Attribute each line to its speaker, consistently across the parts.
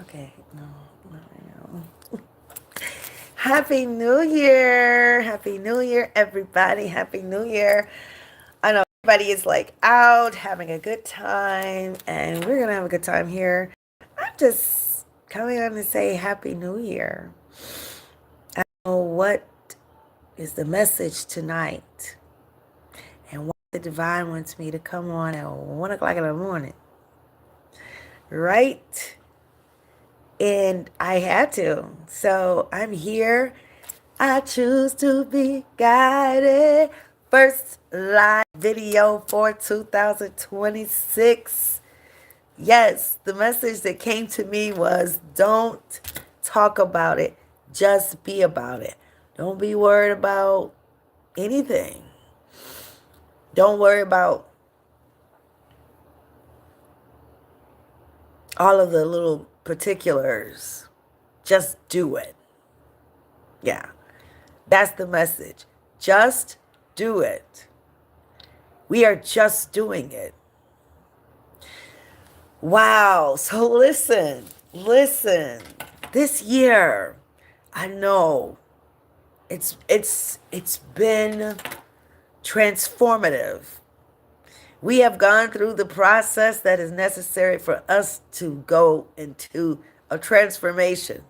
Speaker 1: Okay, no, not right now. Happy New Year! Happy New Year, everybody! Happy New Year! I know everybody is like out having a good time, and we're gonna have a good time here. I'm just coming on to say Happy New Year. I don't know what is the message tonight, and what the divine wants me to come on at 1 o'clock in the morning, right? And I had to. So I'm here. I choose to be guided. First live video for 2026. Yes, the message that came to me was don't talk about it, just be about it. Don't be worried about anything. Don't worry about all of the little particulars. Just do it. Yeah. That's the message. Just do it. We are just doing it. Wow. So listen. This year, I know it's been transformative. We have gone through the process that is necessary for us to go into a transformation.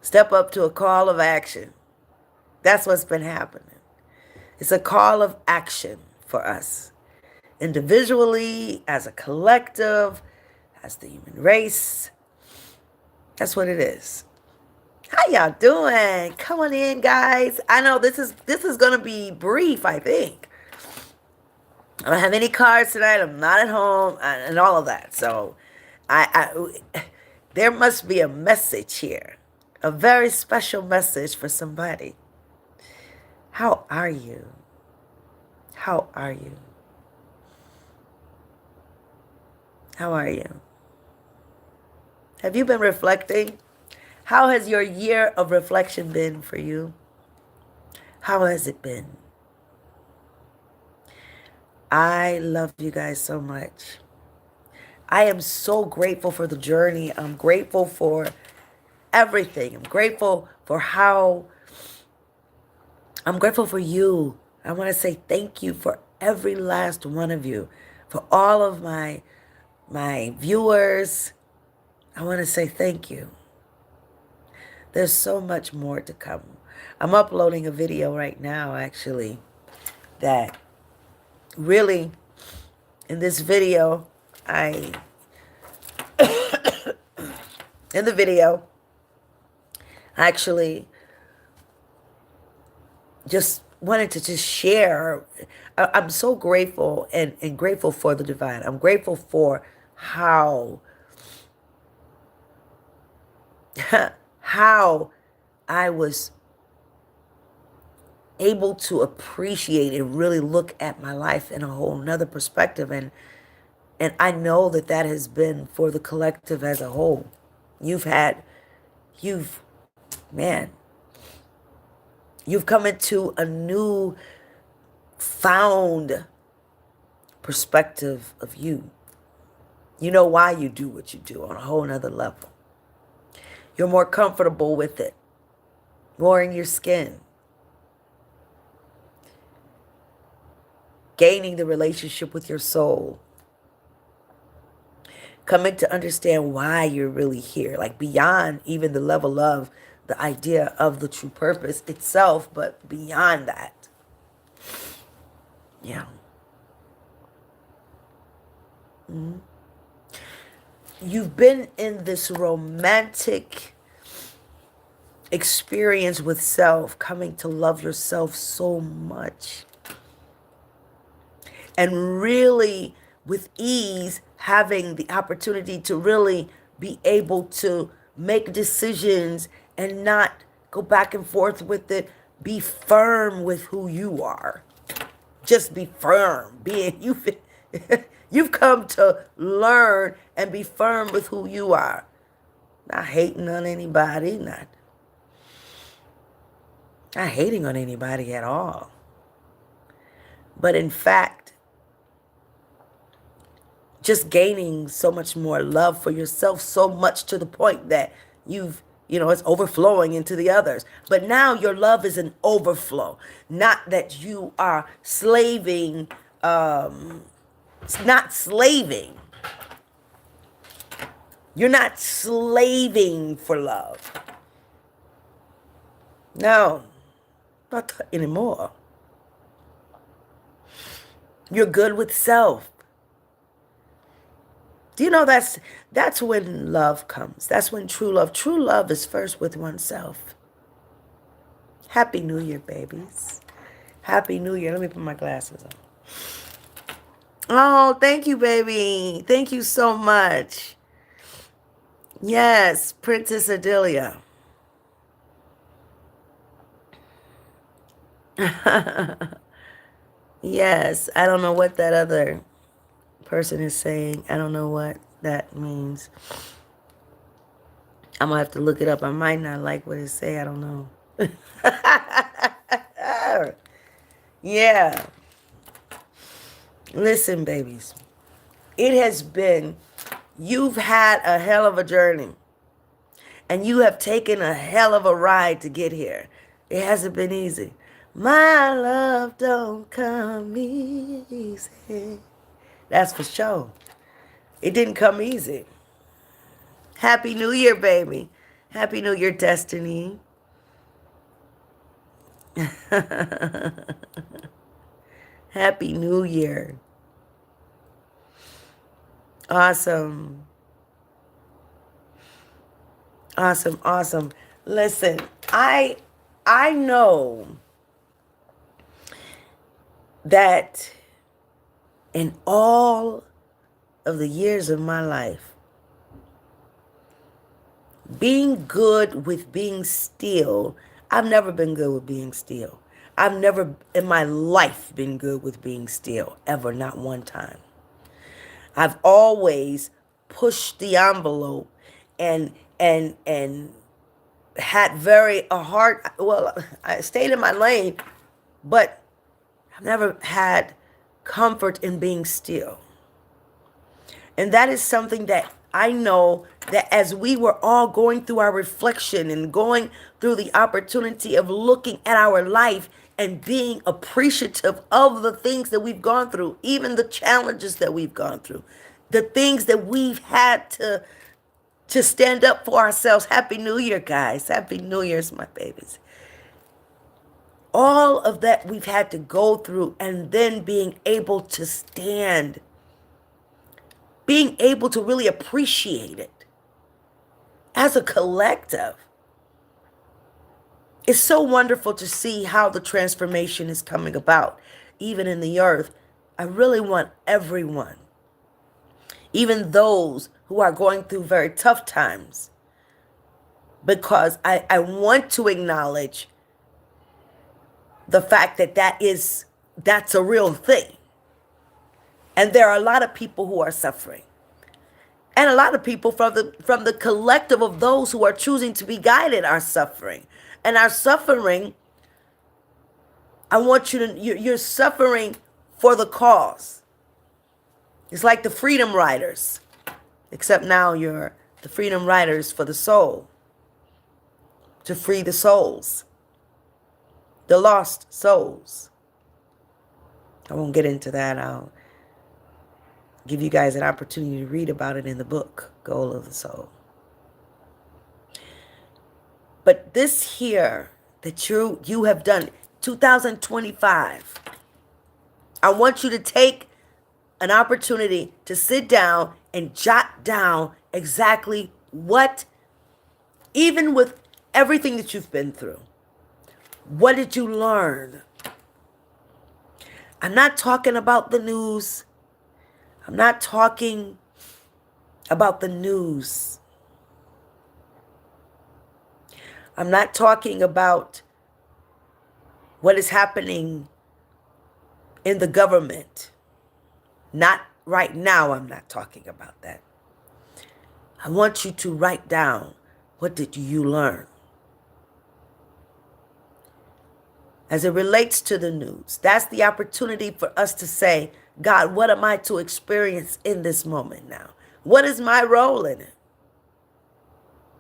Speaker 1: Step up to a call of action. That's what's been happening. It's a call of action for us, individually, as a collective, as the human race. That's what it is. How y'all doing? Come on in, guys. I know this is gonna be brief, I think. I don't have any cards tonight. I'm not at home and all of that. So there must be a message here. A very special message for somebody. How are you? How are you? How are you? Have you been reflecting? How has your year of reflection been for you? How has it been? I love you guys so much. I am so grateful for the journey. I'm grateful for everything. I'm grateful for you. I want to say thank you for every last one of you. For all of my viewers, I want to say thank you. There's so much more to come. I'm uploading a video right now, actually, that really, in this video, in the video, I actually just wanted to just share. I'm so grateful and grateful for the divine. I'm grateful for how how I was able to appreciate and really look at my life in a whole nother perspective. And I know that that has been for the collective as a whole. Man, you've come into a new found perspective of you. You know why you do what you do on a whole nother level. You're more comfortable with it, more in your skin, gaining the relationship with your soul, coming to understand why you're really here, like beyond even the level of the idea of the true purpose itself, but beyond that. Yeah. Mm-hmm. You've been in this romantic experience with self, coming to love yourself so much. And really, with ease, having the opportunity to really be able to make decisions and not go back and forth with it. Be firm with who you are. Just be firm. You've come to learn and be firm with who you are. Not hating on anybody, not hating on anybody at all. But in fact, just gaining so much more love for yourself, so much to the point that it's overflowing into the others. But now your love is an overflow, not that you are slaving, it's not slaving. You're not slaving for love. No, not anymore. You're good with self. Do you know that's when love comes? That's when true love is first with oneself. Happy New Year, babies. Happy New Year. Let me put my glasses on. Oh, thank you, baby. Thank you so much. Yes, Princess-Odilia. Yes, I don't know what that other person is saying. I don't know what that means. I'm gonna have to look it up. I might not like what it say. I don't know. Yeah. Listen, babies. You've had a hell of a journey. And you have taken a hell of a ride to get here. It hasn't been easy. My love don't come easy. That's for sure. It didn't come easy. Happy New Year, baby. Happy New Year, Destiny. Happy New Year. Awesome. Awesome, awesome. Listen, I know that in all of the years of my life, being good with being still, I've never been good with being still. I've never in my life been good with being still, ever, not one time. I've always pushed the envelope and had I stayed in my lane, but I've never had comfort in being still. And that is something that I know that as we were all going through our reflection and going through the opportunity of looking at our life and being appreciative of the things that we've gone through, even the challenges that we've gone through, the things that we've had to stand up for ourselves. Happy New Year, guys. Happy New Year's, my babies. All of that we've had to go through, and then being able to stand, being able to really appreciate it as a collective. It's so wonderful to see how the transformation is coming about, even in the earth. I really want everyone, even those who are going through very tough times, because I want to acknowledge the fact that that's a real thing. And there are a lot of people who are suffering. And a lot of people from the collective of those who are choosing to be guided are suffering. And our suffering, I want you're suffering for the cause. It's like the Freedom Riders, except now you're the Freedom Riders for the soul, to free the souls, the lost souls. I won't get into that. I'll give you guys an opportunity to read about it in the book, Goal of the Soul. But this here that you have done, 2025, I want you to take an opportunity to sit down and jot down exactly what, even with everything that you've been through, what did you learn? I'm not talking about the news. I'm not talking about the news. I'm not talking about what is happening in the government. Not right now, I'm not talking about that. I want you to write down, what did you learn? As it relates to the news, that's the opportunity for us to say, God, what am I to experience in this moment now? What is my role in it?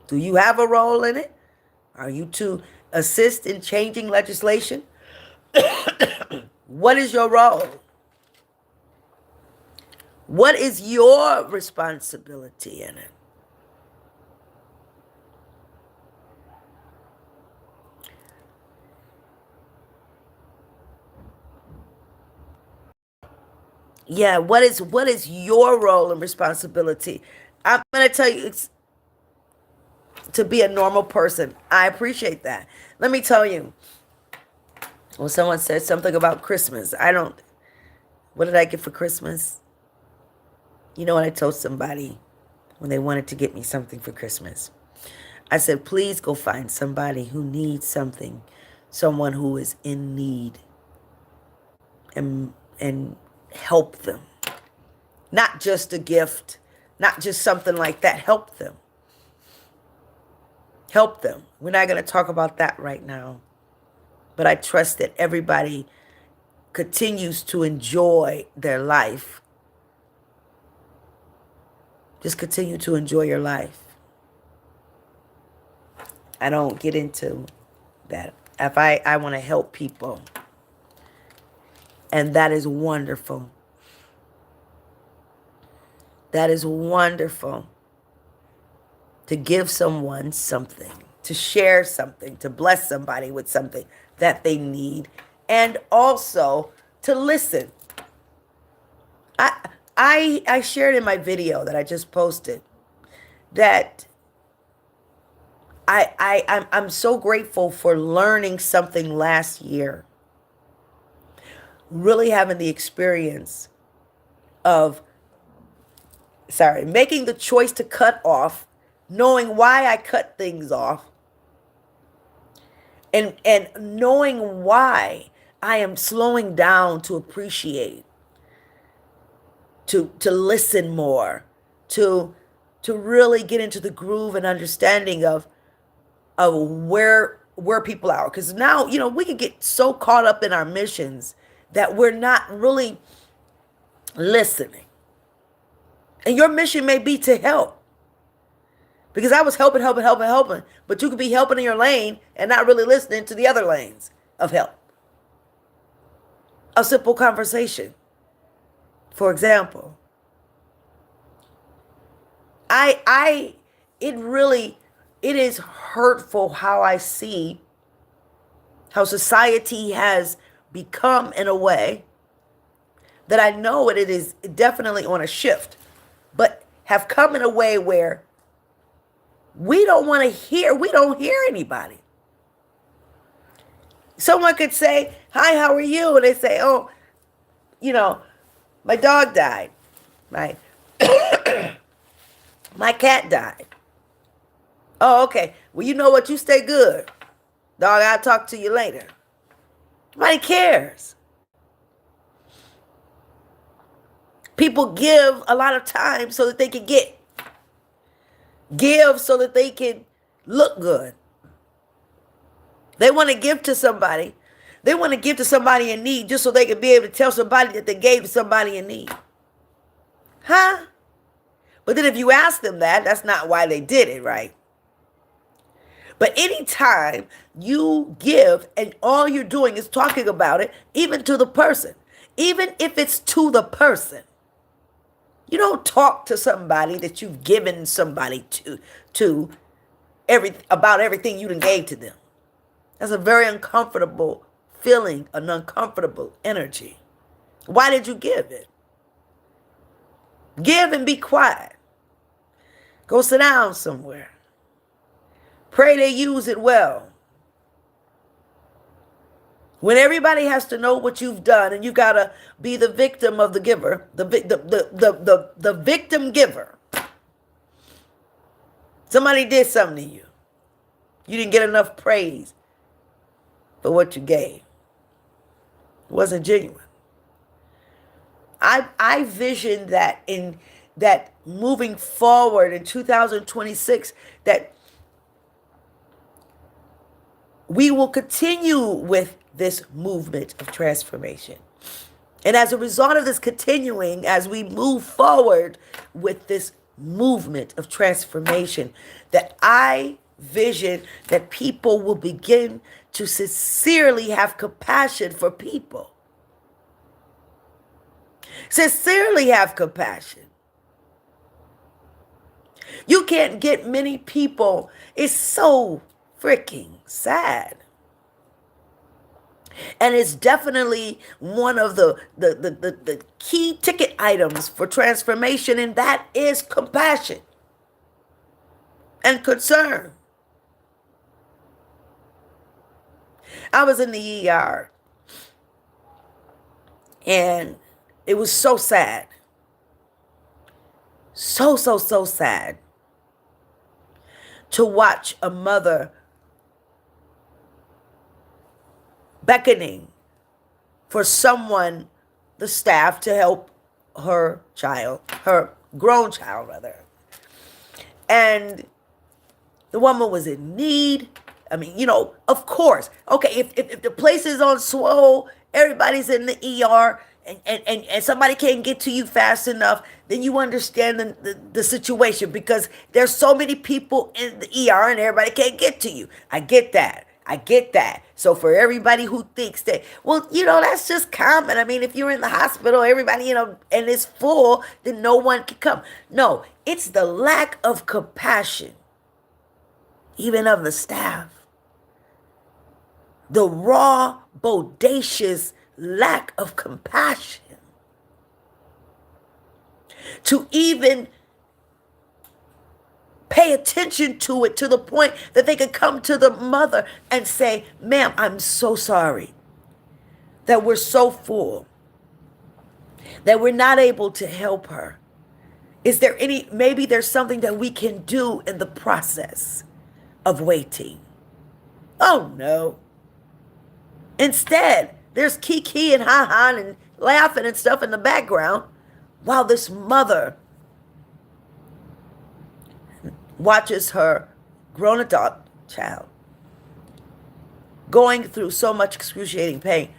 Speaker 1: Do you have a role in it? Are you to assist in changing legislation? What is your role? What is your responsibility in it? Yeah, what is your role and responsibility? I'm going to tell you, it's to be a normal person. I appreciate that. Let me tell you, when someone said something about Christmas, what did I get for Christmas? You know what I told somebody when they wanted to get me something for Christmas? I said, please go find somebody who needs something, someone who is in need, and help them. Not just a gift, not just something like that. Help them. Help them. We're not going to talk about that right now. But I trust that everybody continues to enjoy their life. Just continue to enjoy your life. I don't get into that. If I want to help people. And that is wonderful. That is wonderful. To give someone something, to share something, to bless somebody with something that they need, and also to listen. I shared in my video that I just posted that I'm so grateful for learning something last year. Really having the experience of, making the choice to cut off, knowing why I cut things off, and knowing why I am slowing down to appreciate, to listen more, to really get into the groove and understanding of where people are. Because now, we can get so caught up in our missions that we're not really listening. And your mission may be to help. Because I was helping, but you could be helping in your lane and not really listening to the other lanes of help. A simple conversation, for example. It is hurtful how I see how society has become in a way that I know it is definitely on a shift, but have come in a way where we don't hear anybody. Someone could say, hi, how are you? And they say, oh, my dog died. My cat died. Oh, okay. Well, you know what? You stay good. Dog, I'll talk to you later. Nobody cares. People give a lot of time so that they can give so that they can look good. They want to give to somebody. They want to give to somebody in need just so they can be able to tell somebody that they gave to somebody in need. Huh? But then if you ask them that's not why they did it, right? But anytime you give and all you're doing is talking about it, even to the person, even if it's to the person, you don't talk to somebody that you've given somebody to about everything you done gave to them. That's a very uncomfortable feeling, an uncomfortable energy. Why did you give it? Give and be quiet. Go sit down somewhere. Pray they use it well. When everybody has to know what you've done and you got to be the victim of the giver, the victim giver. Somebody did something to you. You didn't get enough praise for what you gave. It wasn't genuine. I vision that moving forward in 2026, that we will continue with this movement of transformation. And as a result of this continuing, as we move forward with this movement of transformation, that I vision that people will begin to sincerely have compassion for people. Sincerely have compassion. You can't get many people. It's so freaking sad. And it's definitely one of the key ticket items for transformation, and that is compassion and concern. I was in the ER, and it was so sad. So sad to watch a mother beckoning for someone, the staff, to help her child, her grown child rather. And the woman was in need. I mean, you know, of course. Okay, if the place is on swole, everybody's in the ER, and somebody can't get to you fast enough, then you understand the situation, because there's so many people in the ER and everybody can't get to you. I get that. So for everybody who thinks that, well, you know, that's just common. I mean, if you're in the hospital, everybody, you know, and it's full, then no one can come. No, it's the lack of compassion, even of the staff. The raw, bodacious lack of compassion to even pay attention to it, to the point that they could come to the mother and say, ma'am, I'm so sorry that we're so full, that we're not able to help her. Is there maybe there's something that we can do in the process of waiting? Oh no. Instead, there's kiki and ha-ha and laughing and stuff in the background while this mother watches her grown adult child going through so much excruciating pain.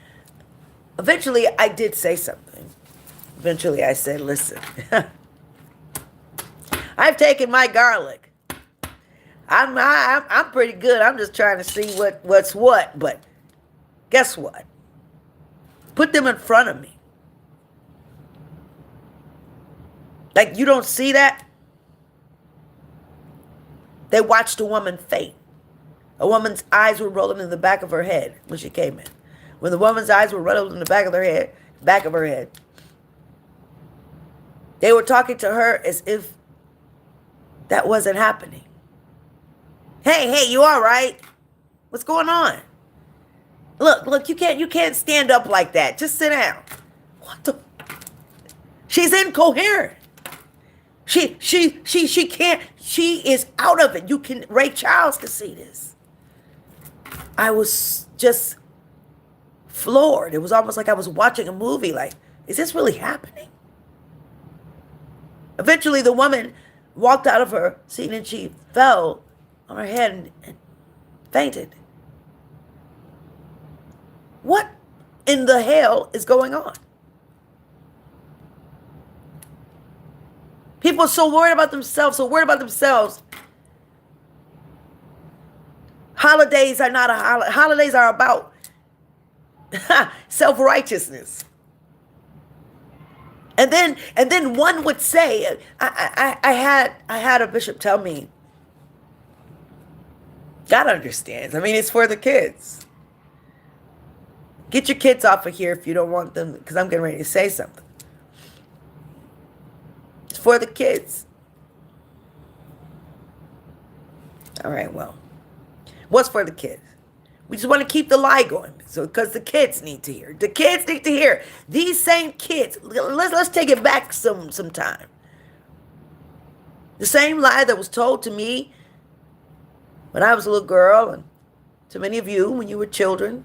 Speaker 1: Eventually, I did say something. Eventually, I said, listen, I've taken my garlic. I'm pretty good. I'm just trying to see what's what. But guess what? Put them in front of me. Like, you don't see that? They watched a woman faint. A woman's eyes were rolling in the back of her head when she came in. When the woman's eyes were rolling in the back of her head, they were talking to her as if that wasn't happening. Hey, you all right? What's going on? Look, you can't stand up like that. Just sit down. What the? She's incoherent. She can't, she is out of it. Ray Charles can see this. I was just floored. It was almost like I was watching a movie. Like, is this really happening? Eventually, the woman walked out of her seat and she fell on her head and fainted. What in the hell is going on? People are so worried about themselves, Holidays are not a holiday. Holidays are about self-righteousness. And then one would say, I had a bishop tell me, God understands. I mean, it's for the kids. Get your kids off of here if you don't want them, because I'm getting ready to say something. It's for the kids. All right, well, what's for the kids? We just want to keep the lie going, so because the kids need to hear. The kids need to hear. These same kids. Let's take it back some time. The same lie that was told to me when I was a little girl, and to many of you when you were children.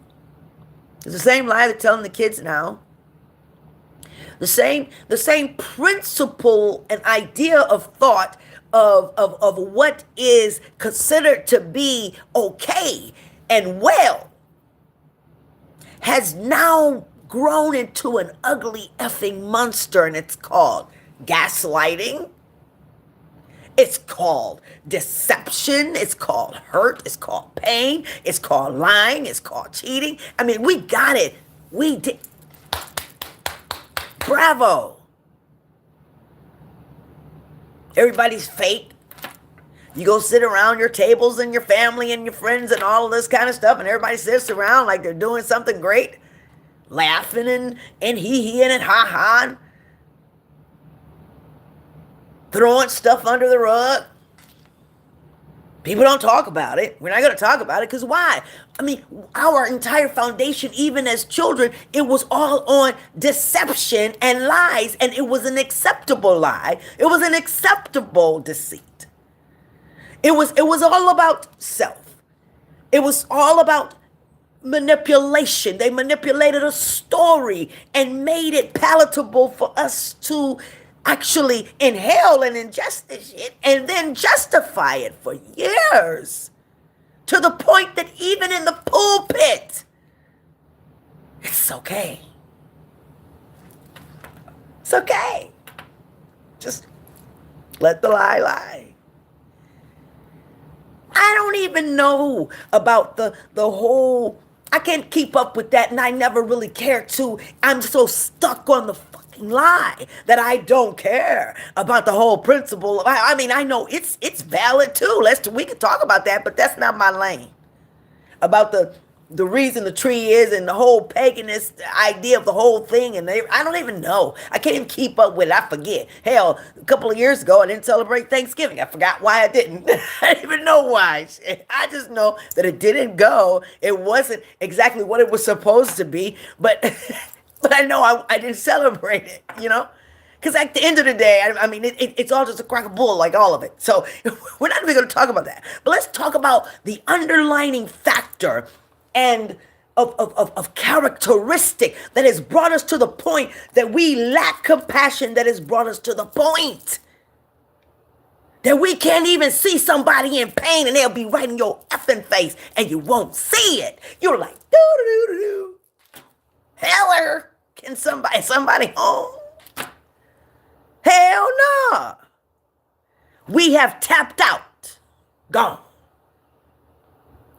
Speaker 1: It's the same lie they're telling the kids now. The same principle and idea of thought of what is considered to be okay and well has now grown into an ugly effing monster, and it's called gaslighting. It's called deception. It's called hurt. It's called pain. It's called lying. It's called cheating. I mean, we got it. We did. Bravo. Everybody's fake. You go sit around your tables and your family and your friends and all of this kind of stuff, and everybody sits around like they're doing something great, laughing and hee-heeing and ha-ha, throwing stuff under the rug. People don't talk about it. We're not going to talk about it because why? I mean, our entire foundation, even as children, it was all on deception and lies, and it was an acceptable lie. It was an acceptable deceit. It was all about self. It was all about manipulation. They manipulated a story and made it palatable for us to actually inhale and ingest this shit and then justify it for years, to the point that even in the pulpit, it's okay. It's okay. Just let the lie lie. I don't even know about the whole, I can't keep up with that, and I never really cared to. I'm so stuck on the fucking lie that I don't care about the whole principle. I mean, I know it's valid too. We can talk about that, but that's not my lane. About the reason the tree is and the whole paganist idea of the whole thing, and I don't even know. I can't even keep up with it. I forget. Hell, a couple of years ago, I didn't celebrate Thanksgiving. I forgot why I didn't. I didn't even know why. I just know that it didn't go. It wasn't exactly what it was supposed to be, but but I know I didn't celebrate it, you know? Because at the end of the day, I mean, it's all just a crock of bull, like all of it. So we're not even going to talk about that. But let's talk about the underlining factor and of characteristic that has brought us to the point that we lack compassion, that has brought us to the point that we can't even see somebody in pain and they'll be right in your effing face and you won't see it. You're like, doo-doo-doo-doo. Heller, can somebody home? Hell no. We have tapped out. Gone.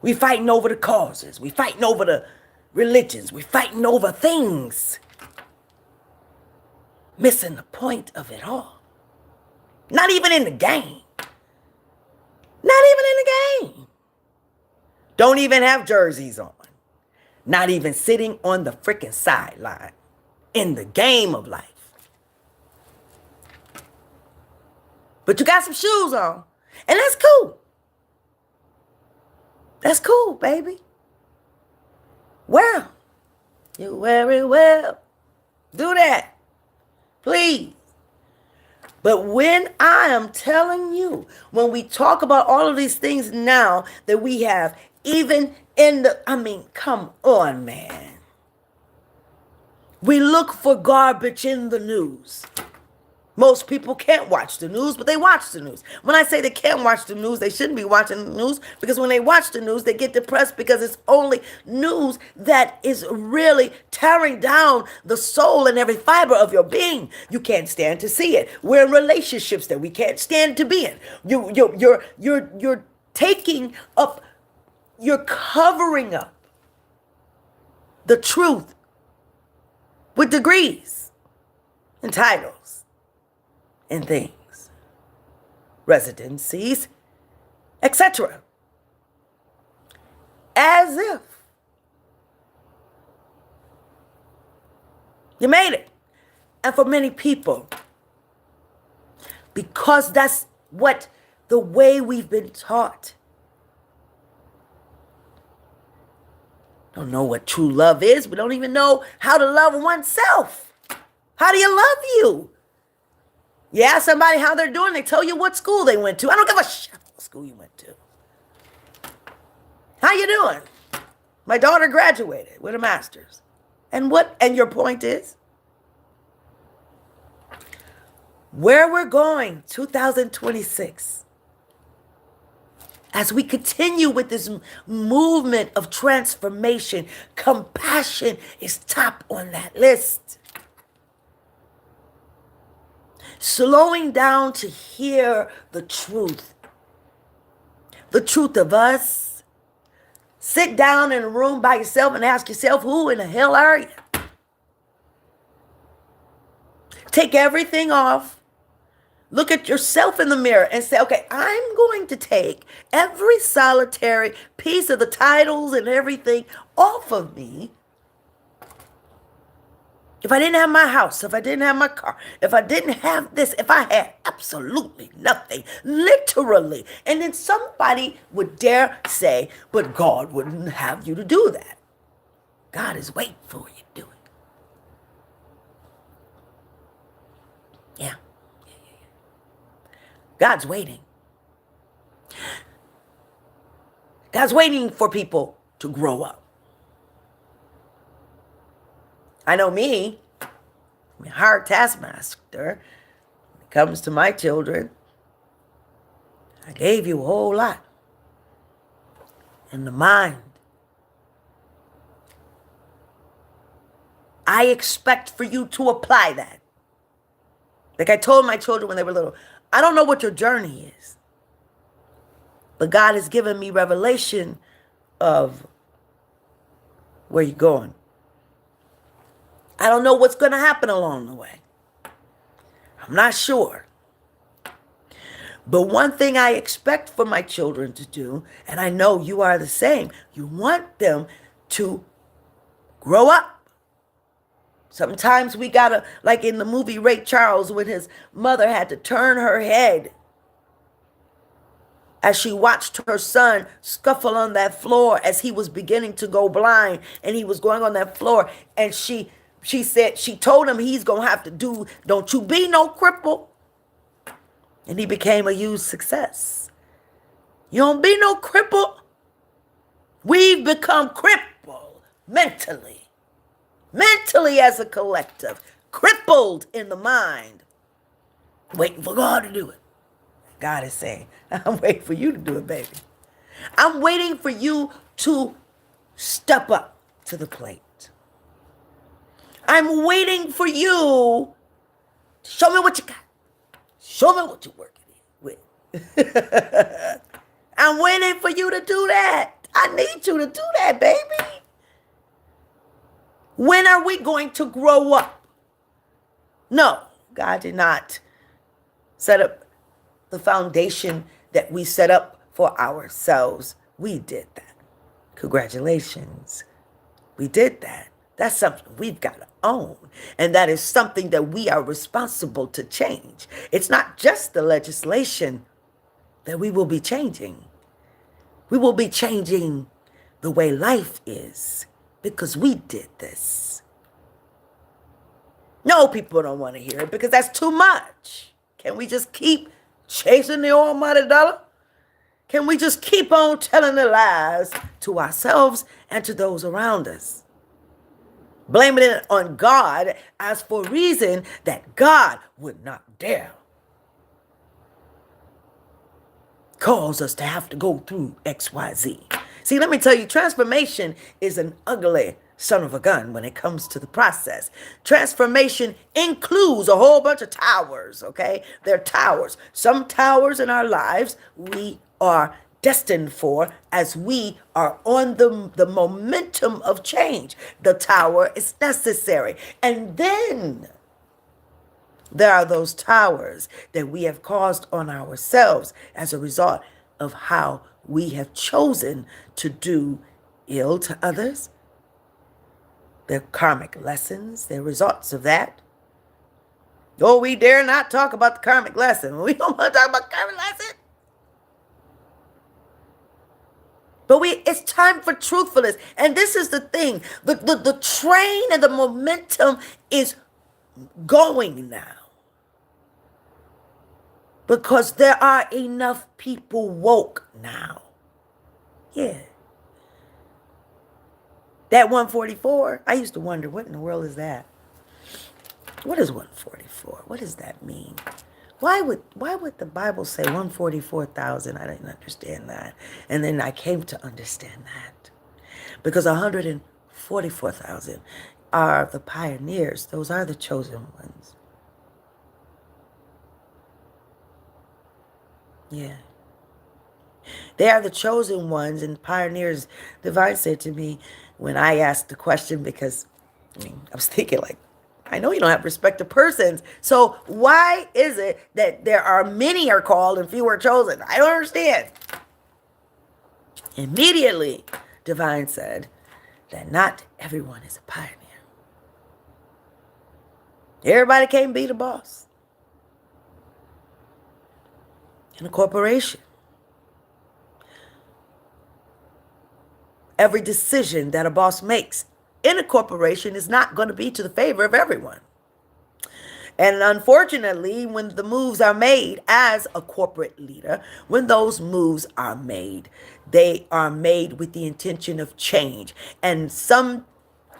Speaker 1: We fighting over the causes. We fighting over the religions. We fighting over things. Missing the point of it all. Not even in the game. Not even in the game. Don't even have jerseys on. Not even sitting on the freaking sideline. In the game of life. But you got some shoes on. And that's cool. That's cool, baby. Well, you very well. Do that. Please. But when I am telling you, when we talk about all of these things now that we have, even in the, I mean, come on, man. We look for garbage in the news. Most people can't watch the news, but they watch the news. When I say they can't watch the news, they shouldn't be watching the news, because when they watch the news, they get depressed because it's only news that is really tearing down the soul and every fiber of your being. You can't stand to see it. We're in relationships that we can't stand to be in. You're taking up, you're covering up the truth with degrees and titles. And things, residencies, etc. As if you made it. And for many people, because that's what the way we've been taught. Don't know what true love is. We don't even know how to love oneself. How do you love you? You ask somebody how they're doing, they tell you what school they went to. I don't give a shit what school you went to. How you doing? My daughter graduated with a master's. And your point is? Where we're going, 2026. As we continue with this movement of transformation, compassion is top on that list. Slowing down to hear the truth of us. Sit down in a room by yourself and ask yourself, who in the hell are you? Take everything off. Look at yourself in the mirror and say, okay, I'm going to take every solitary piece of the titles and everything off of me. If I didn't have my house, if I didn't have my car, if I didn't have this, if I had absolutely nothing, literally. And then somebody would dare say, but God wouldn't have you to do that. God is waiting for you to do it. Yeah. God's waiting. God's waiting for people to grow up. I know me, I'm a hard taskmaster. When it comes to my children, I gave you a whole lot in the mind. I expect for you to apply that. Like I told my children when they were little, I don't know what your journey is, but God has given me revelation of where you're going. I don't know what's going to happen along the way. I'm not sure. But one thing I expect for my children to do, and I know you are the same, you want them to grow up. Sometimes we gotta, like in the movie Ray Charles, when his mother had to turn her head as she watched her son scuffle on that floor as he was beginning to go blind, and he was going on that floor, and she said, she told him he's going to have to do, don't you be no cripple. And he became a huge success. You don't be no cripple. We've become crippled mentally. Mentally as a collective. Crippled in the mind. Waiting for God to do it. God is saying, I'm waiting for you to do it, baby. I'm waiting for you to step up to the plate. I'm waiting for you to show me what you got. Show me what you're working with. I'm waiting for you to do that. I need you to do that, baby. When are we going to grow up? No, God did not set up the foundation that we set up for ourselves. We did that. Congratulations. We did that. That's something we've got to own. And that is something that we are responsible to change. It's not just the legislation that we will be changing. We will be changing the way life is because we did this. No, people don't want to hear it because that's too much. Can we just keep chasing the almighty dollar? Can we just keep on telling the lies to ourselves and to those around us? Blaming it on God as for a reason that God would not dare cause us to have to go through XYZ. See, let me tell you, transformation is an ugly son of a gun when it comes to the process. Transformation includes a whole bunch of towers, okay? They're towers. Some towers in our lives we are destined for as we are on the momentum of change. The tower is necessary. And then there are those towers that we have caused on ourselves as a result of how we have chosen to do ill to others. They're karmic lessons. They're results of that. Oh, we dare not talk about the karmic lesson. We don't want to talk about karmic lesson. But it's time for truthfulness. And this is the thing. The train and the momentum is going now. Because there are enough people woke now. Yeah. That 144, I used to wonder, what in the world is that? What is 144? What does that mean? Why would the Bible say 144,000? I didn't understand that. And then I came to understand that. Because 144,000 are the pioneers. Those are the chosen ones. Yeah. They are the chosen ones and pioneers. Divine said to me when I asked the question, because I was thinking like, I know you don't have respect to persons. So why is it that there are many are called and few are chosen? I don't understand. Immediately, Divine said that not everyone is a pioneer. Everybody can't be the boss in a corporation. Every decision that a boss makes in a corporation is not going to be to the favor of everyone. And unfortunately, when the moves are made as a corporate leader, when those moves are made, they are made with the intention of change. And some,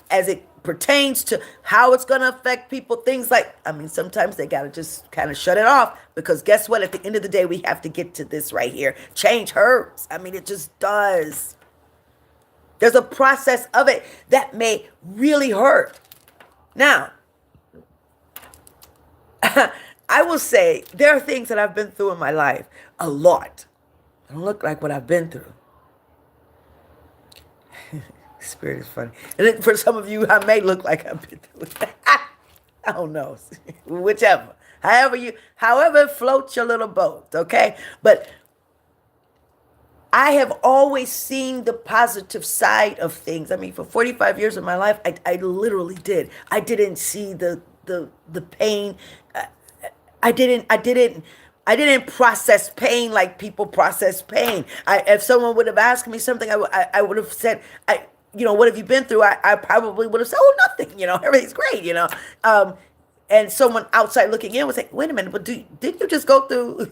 Speaker 1: as it pertains to how it's going to affect people, things like, sometimes they got to just kind of shut it off, because guess what? At the end of the day, we have to get to this right here. Change hurts. It just does. There's a process of it that may really hurt. Now, I will say there are things that I've been through in my life, a lot. I don't look like what I've been through. Spirit is funny. And then for some of you, I may look like I've been through it. I don't know. Whichever. However floats your little boat, okay? But I have always seen the positive side of things. For 45 years of my life, I literally did. I didn't see the pain. I didn't process pain like people process pain. If someone would have asked me something, I would have said, what have you been through? I probably would have said, oh, nothing. Everything's great. And someone outside looking in would say, wait a minute, but didn't you just go through,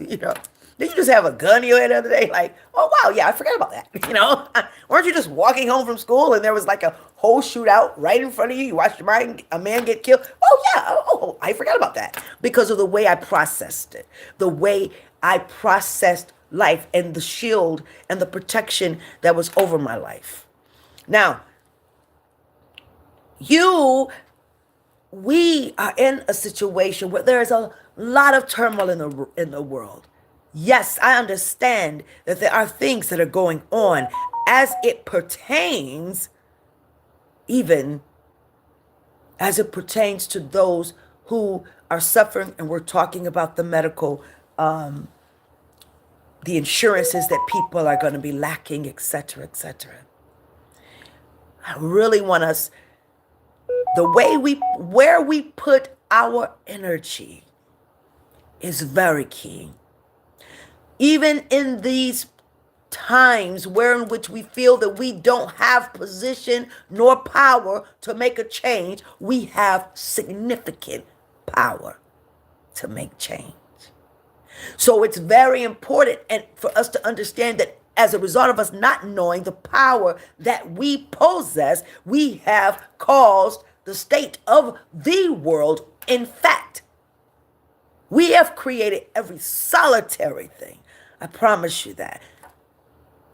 Speaker 1: did you just have a gun in your head the other day? Like, oh, wow, yeah, I forgot about that. Weren't you just walking home from school and there was like a whole shootout right in front of you? You watched a man get killed. Oh, yeah, oh, I forgot about that. Because of the way I processed it, the way I processed life and the shield and the protection that was over my life. Now, we are in a situation where there is a lot of turmoil in the world. Yes, I understand that there are things that are going on as it pertains, even as it pertains to those who are suffering, and we're talking about the medical, the insurances that people are going to be lacking, etc., etc. I really want us, where we put our energy is very key. Even in these times in which we feel that we don't have position nor power to make a change, we have significant power to make change. So it's very important and for us to understand that as a result of us not knowing the power that we possess, we have caused the state of the world. In fact, we have created every solitary thing. I promise you that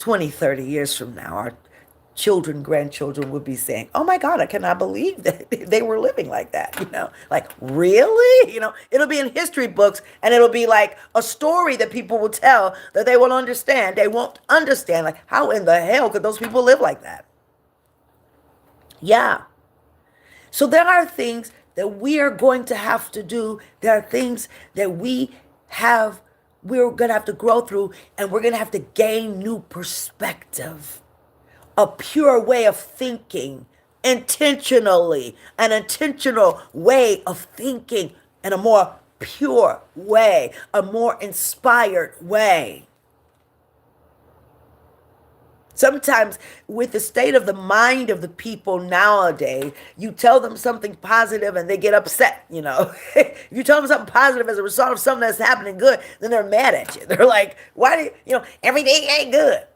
Speaker 1: 20, 30 years from now, our children, grandchildren will be saying, oh my God, I cannot believe that they were living like that. Like, really? It'll be in history books and it'll be like a story that people will tell that they will understand. They won't understand, like, how in the hell could those people live like that? Yeah. So there are things that we are going to have to do. There are things that we're going to have to grow through, and we're going to have to gain new perspective, a pure way of thinking, intentionally, an intentional way of thinking, and a more pure way, a more inspired way. Sometimes with the state of the mind of the people nowadays, you tell them something positive and they get upset, If you tell them something positive as a result of something that's happening good, then they're mad at you. They're like, why do you, everything ain't good.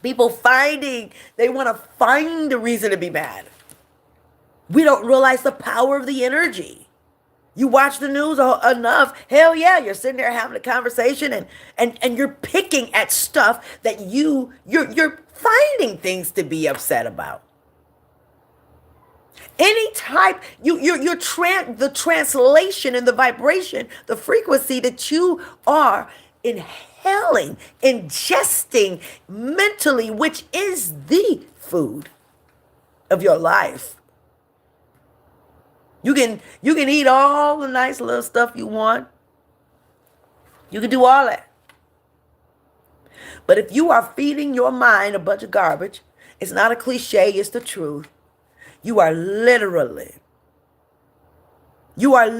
Speaker 1: People they want to find a reason to be mad. We don't realize the power of the energy. You watch the news enough, hell yeah, you're sitting there having a conversation and you're picking at stuff that you're finding things to be upset about. Any type, the translation and the vibration, the frequency that you are inhaling, ingesting mentally, which is the food of your life. You can eat all the nice little stuff you want. You can do all that. But if you are feeding your mind a bunch of garbage, it's not a cliche, it's the truth. You are literally you are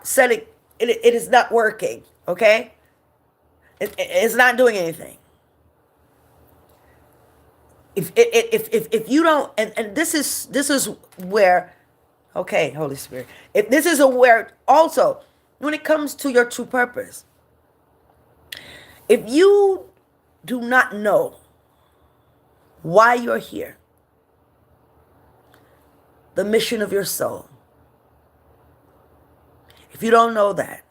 Speaker 1: setting it is not working, okay? It's not doing anything. If you don't, and this is where, okay, Holy Spirit, if this is where also when it comes to your true purpose, if you do not know why you're here, the mission of your soul, if you don't know that,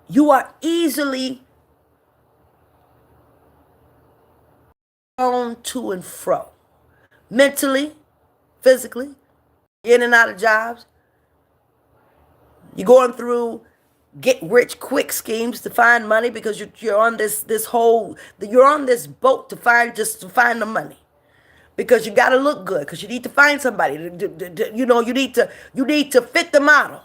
Speaker 1: you are easily thrown to and fro, mentally, physically, in and out of jobs. You're going through get rich quick schemes to find money because you're on you're on this boat to find the money, because you got to look good, because you need to find somebody you need to fit the model.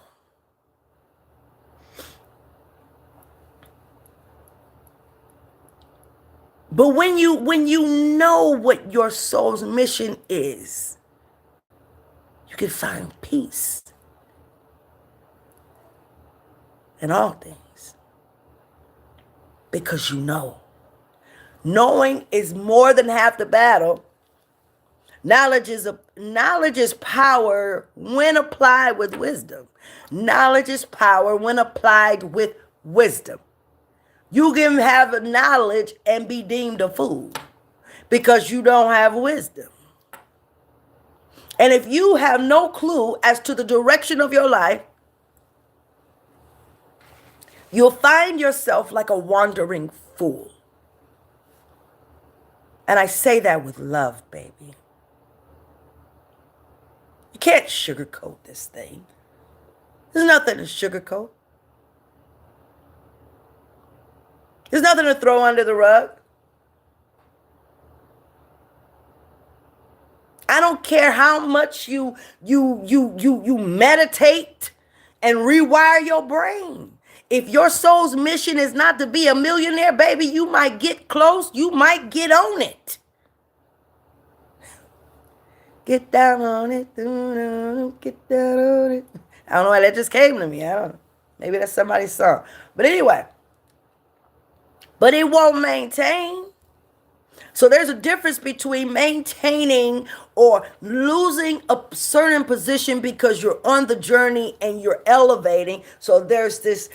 Speaker 1: But when you know what your soul's mission is, you can find peace in all things, because you know. Knowing is more than half the battle. Knowledge is power when applied with wisdom. Knowledge is power when applied with wisdom. You can have knowledge and be deemed a fool because you don't have wisdom. And if you have no clue as to the direction of your life, you'll find yourself like a wandering fool. And I say that with love, baby. You can't sugarcoat this thing. There's nothing to sugarcoat. There's nothing to throw under the rug. I don't care how much you meditate and rewire your brain. If your soul's mission is not to be a millionaire, baby, you might get close. You might get on it. Get down on it. Get down on it. I don't know why that just came to me. I don't know. Maybe that's somebody's song. But anyway. But it won't maintain. So there's a difference between maintaining or losing a certain position because you're on the journey and you're elevating. So there's this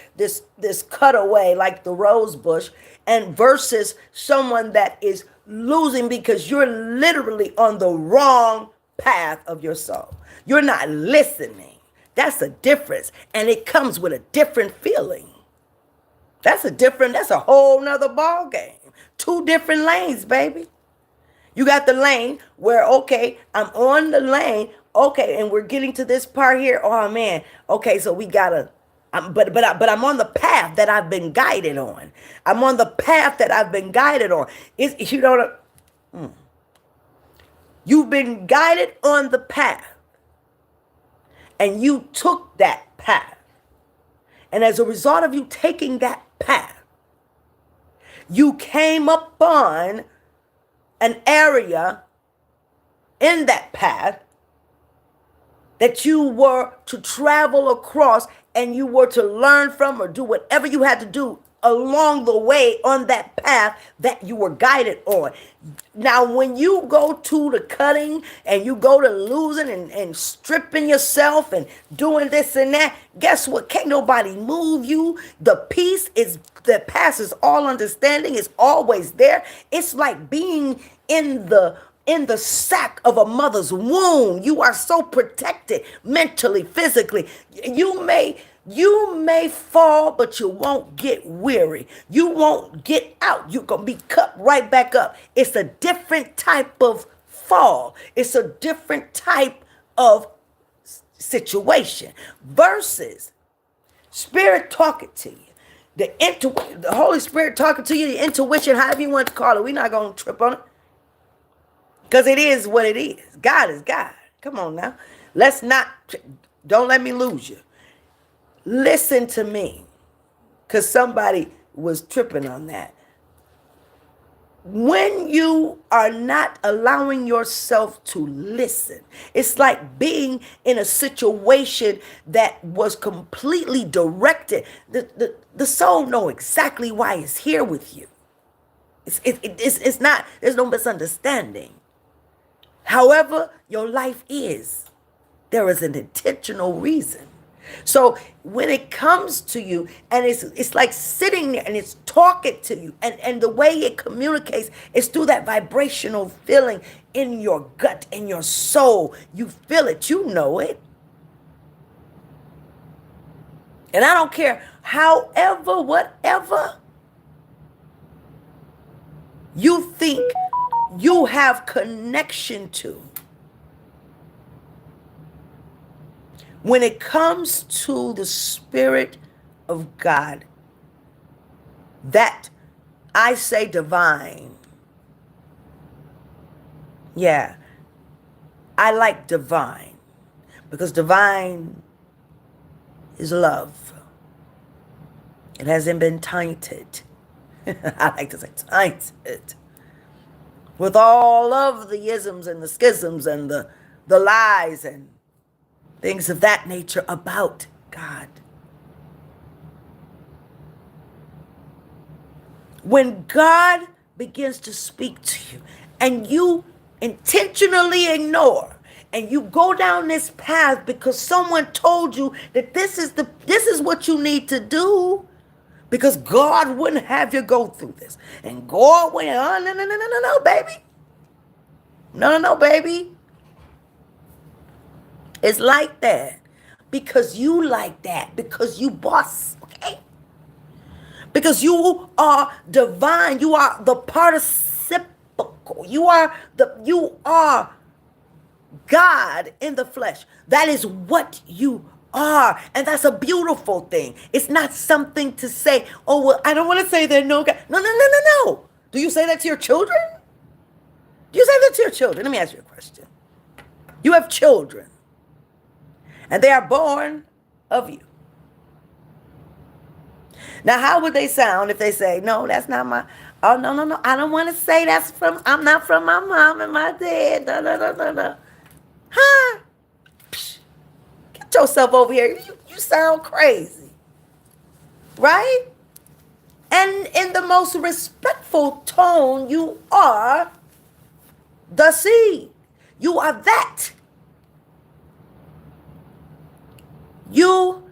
Speaker 1: cutaway like the rose bush, and versus someone that is losing because you're literally on the wrong path of your soul. You're not listening. That's a difference. And it comes with a different feeling. That's a whole nother ball game. 2 different lanes, baby. You got the lane where, okay, I'm on the lane, okay, and we're getting to this part here. Oh man, okay, so we gotta, but I'm on the path that I've been guided on. I'm on the path that I've been guided on. You've been guided on the path, and you took that path, and as a result of you taking that path, you came upon an area in that path that you were to travel across, and you were to learn from or do whatever you had to do along the way on that path that you were guided on. Now, when you go to the cutting and you go to losing and stripping yourself and doing this and that, guess what? Can't nobody move you. The peace that passes all understanding is always there. It's like being in the in the sack of a mother's womb. You are so protected mentally, physically. You may fall, but you won't get weary. You won't get out. You're going to be cut right back up. It's a different type of fall. It's a different type of situation versus Spirit talking to you. The Holy Spirit talking to you, the intuition, however you want to call it. We're not going to trip on it. Because it is what it is. God is God. Come on now. Don't let me lose you. Listen to me. Because somebody was tripping on that. When you are not allowing yourself to listen, it's like being in a situation that was completely directed. The soul know exactly why it's here with you. It's not, there's no misunderstanding. However your life is, there is an intentional reason. So when it comes to you and it's like sitting there and it's talking to you and the way it communicates is through that vibrational feeling in your gut, in your soul. You feel it, you know it. And I don't care however, whatever you think you have connection to. When it comes to the Spirit of God, that I say divine. Yeah, I like divine because divine is love. It hasn't been tainted. I like to say tainted with all of the isms and the schisms and the lies and things of that nature about God. When God begins to speak to you and you intentionally ignore and you go down this path because someone told you that this is what you need to do because God wouldn't have you go through this. And God went, oh, no, baby. No, baby. It's like that because you like that, because you boss, okay? Because you are divine. You are the participle. You are God in the flesh. That is what you are. And that's a beautiful thing. It's not something to say, oh, well, I don't want to say there's no God. No. Do you say that to your children? Do you say that to your children? Let me ask you a question. You have children. And they are born of you. Now, how would they sound if they say, no, that's not my, oh, no, I don't want to say I'm not from my mom and my dad. No. Huh? Psh, get yourself over here. You sound crazy. Right? And in the most respectful tone, you are the seed. You are that. You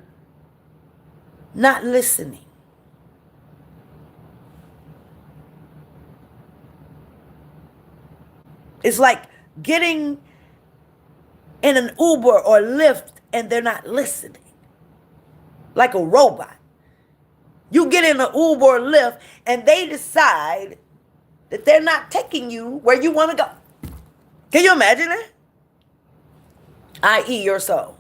Speaker 1: not listening. It's like getting in an Uber or Lyft and they're not listening. Like a robot. You get in an Uber or Lyft and they decide that they're not taking you where you want to go. Can you imagine that? I.e. your soul.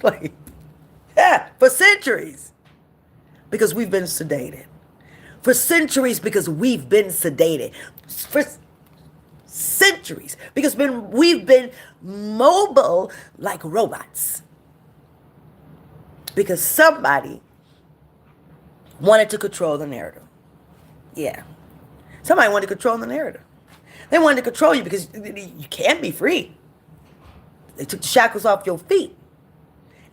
Speaker 1: Like, yeah, for centuries. Because we've been sedated. For centuries because we've been sedated. For centuries because we've been mobile like robots. Because somebody wanted to control the narrative. Yeah. Somebody wanted to control the narrative. They wanted to control you because you can't be free. They took the shackles off your feet.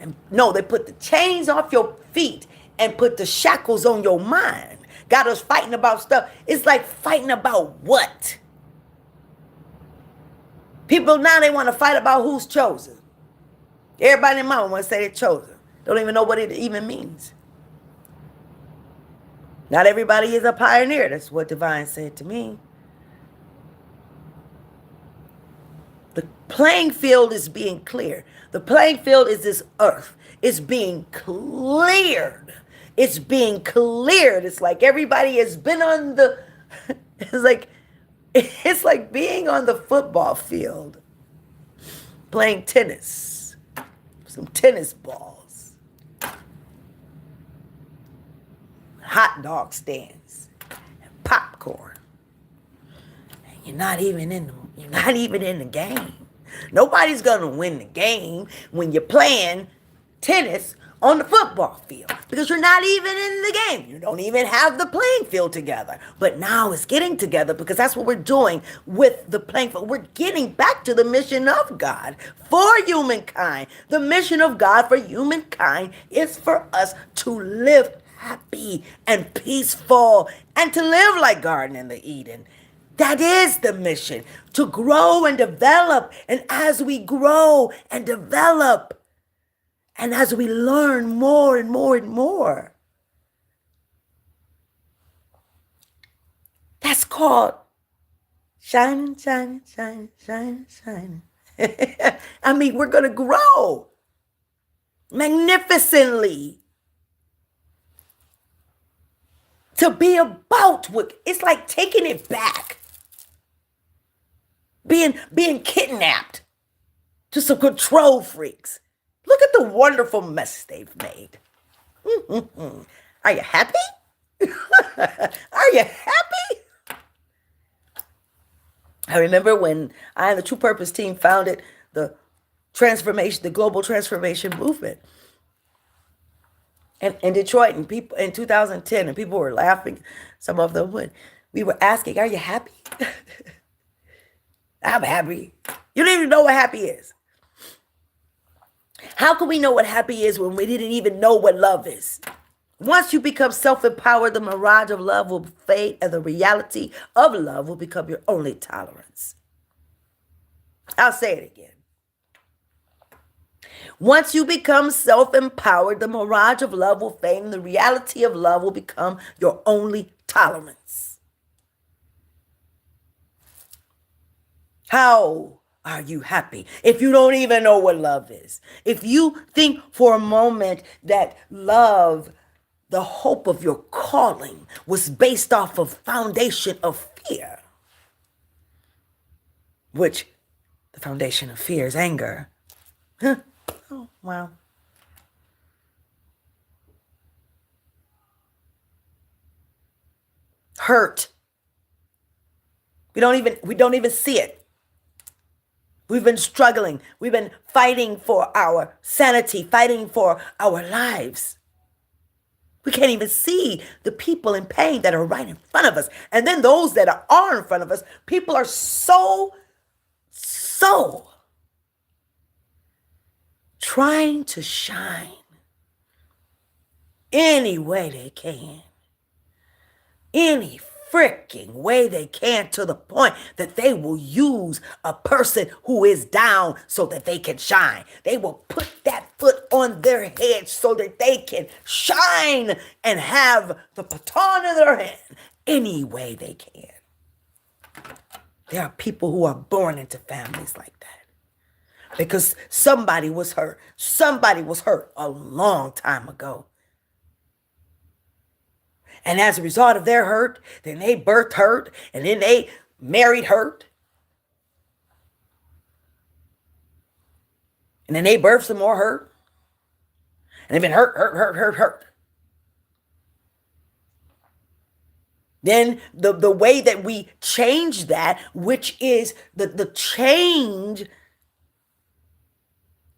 Speaker 1: And no, they put the chains off your feet and put the shackles on your mind. Got us fighting about stuff. It's like fighting about what? People now, they want to fight about who's chosen. Everybody in mama want to say they're chosen. Don't even know what it even means. Not everybody is a pioneer. That's what Divine said to me. playing field is being cleared. The playing field is this earth. It's being cleared. It's being cleared. It's like everybody has been on the, it's like being on the football field, playing tennis, some tennis balls, hot dog stands, and popcorn. And you're not even in the game. Nobody's gonna win the game when you're playing tennis on the football field because you're not even in the game. You don't even have the playing field together. But now it's getting together because that's what we're doing with the playing field. We're getting back to the mission of God for humankind. The mission of God for humankind is for us to live happy and peaceful and to live like Garden in the Eden. That is the mission, to grow and develop. And as we grow and develop, and as we learn more and more and more, that's called shining, shining, shining, shining, shining. I mean, we're going to grow magnificently. To be about what it's like taking it back. Being kidnapped to some control freaks. Look at the wonderful mess they've made. Are you happy? Are you happy? I remember when I and the True Purpose team founded the global transformation movement in Detroit, and people in 2010, and people were laughing. Some of them would. We were asking, "Are you happy?" I'm happy. You don't even know what happy is. How can we know what happy is when we didn't even know what love is? Once you become self-empowered, the mirage of love will fade and the reality of love will become your only tolerance. I'll say it again. Once you become self-empowered, the mirage of love will fade and the reality of love will become your only tolerance. How are you happy if you don't even know what love is? If you think for a moment that love, the hope of your calling, was based off of foundation of fear, which the foundation of fear is anger. Huh? Oh, wow. Hurt. We don't even see it. We've been struggling. We've been fighting for our sanity, fighting for our lives. We can't even see the people in pain that are right in front of us. And then those that are in front of us, people are so trying to shine any way they can. Any freaking way they can, to the point that they will use a person who is down so that they can shine. They will put that foot on their head so that they can shine and have the baton in their hand any way they can. There are people who are born into families like that because somebody was hurt. Somebody was hurt a long time ago. And as a result of their hurt, then they birthed hurt, and then they married hurt. And then they birthed some more hurt. And they've been hurt. Then the way that we change that, which is the change,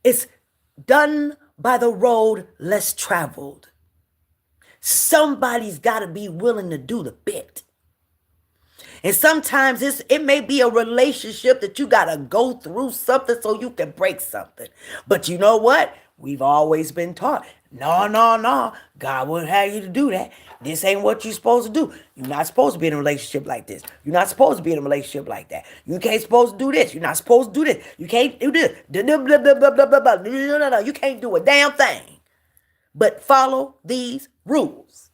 Speaker 1: is done by the road less traveled. Somebody's got to be willing to do the bit. And sometimes it may be a relationship that you got to go through something so you can break something. But you know what? We've always been taught, no. God wouldn't have you to do that. This ain't what you're supposed to do. You're not supposed to be in a relationship like this. You're not supposed to be in a relationship like that. You can't supposed to do this. You're not supposed to do this. You can't do this. No. You can't do a damn thing but follow these rules.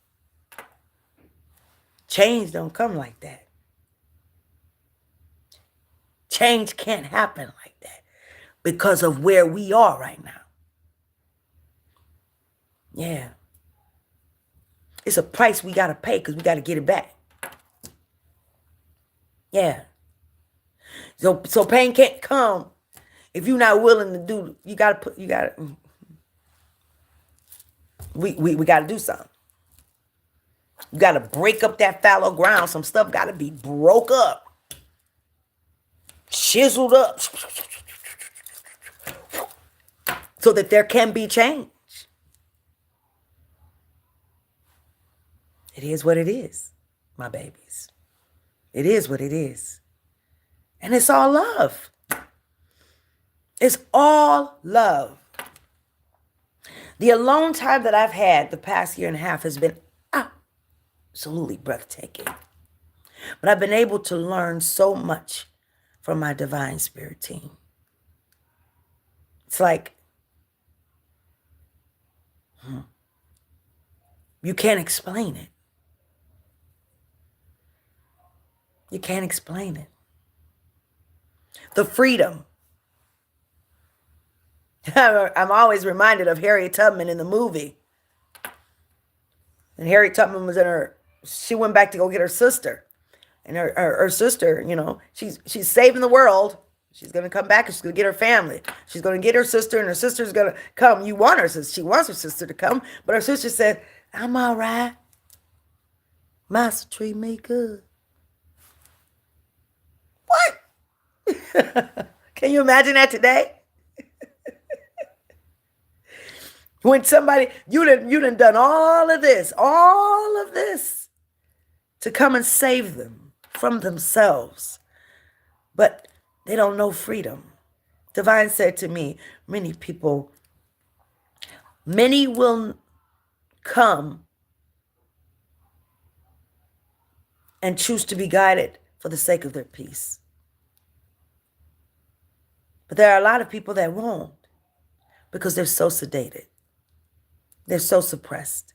Speaker 1: Change don't come like that. Change can't happen like that. because of where we are right now. Yeah. It's a price we got to pay because we got to get it back. Yeah. So pain can't come if you're not willing to do. We got to do something. You got to break up that fallow ground. Some stuff got to be broke up, chiseled up, so that there can be change. It is what it is, my babies. It is what it is. And it's all love. It's all love. The alone time that I've had the past year and a half has been absolutely breathtaking. But I've been able to learn so much from my divine spirit team. It's like, you can't explain it. You can't explain it. The freedom. I'm always reminded of Harriet Tubman in the movie. And Harriet Tubman was she went back to go get her sister. And her sister, she's saving the world. She's going to come back and she's going to get her family. She's going to get her sister and her sister's going to come. She wants her sister to come. But her sister said, I'm all right. Master treat me good. What? Can you imagine that today? When somebody, you done all of this to come and save them from themselves. But they don't know freedom. Divine said to me, many will come and choose to be guided for the sake of their peace. But there are a lot of people that won't because they're so sedated. They're so suppressed.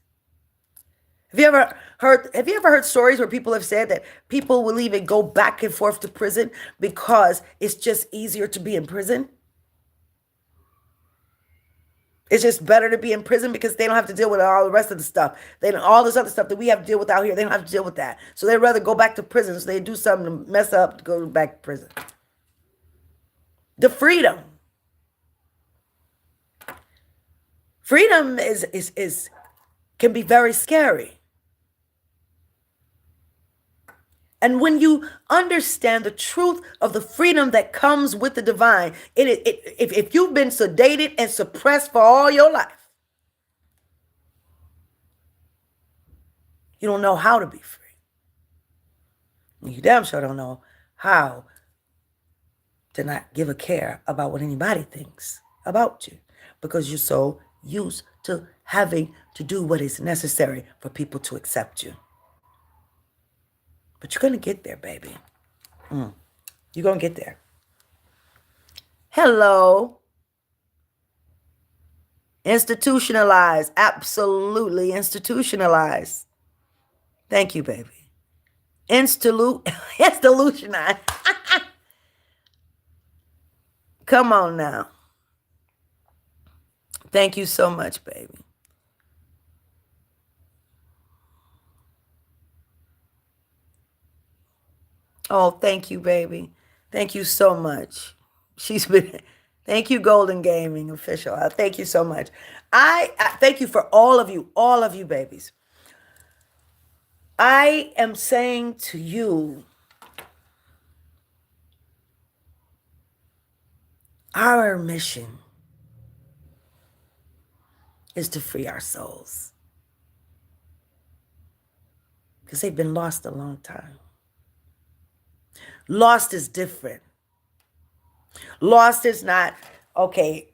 Speaker 1: Have you ever heard stories where people have said that people will even go back and forth to prison because it's just easier to be in prison? It's just better to be in prison because they don't have to deal with all the rest of the stuff. All this other stuff that we have to deal with out here, they don't have to deal with that. So they'd rather go back to prison. So they do something to mess up to go back to prison. The freedom. Freedom can be very scary. And when you understand the truth of the freedom that comes with the divine, if you've been sedated and suppressed for all your life, you don't know how to be free. You damn sure don't know how to not give a care about what anybody thinks about you, because you're so used to having to do what is necessary for people to accept you. But you're going to get there, baby. You're going to get there. Hello. Institutionalized. Absolutely institutionalized. Thank you, baby. Institutionalized. Come on now. Thank you so much, baby. Oh, thank you, baby. Thank you so much. Thank you, Golden Gaming Official. Thank you so much. I thank you for all of you babies. I am saying to you, our mission is to free our souls, because they've been lost a long time. Lost is different. Lost is not, okay,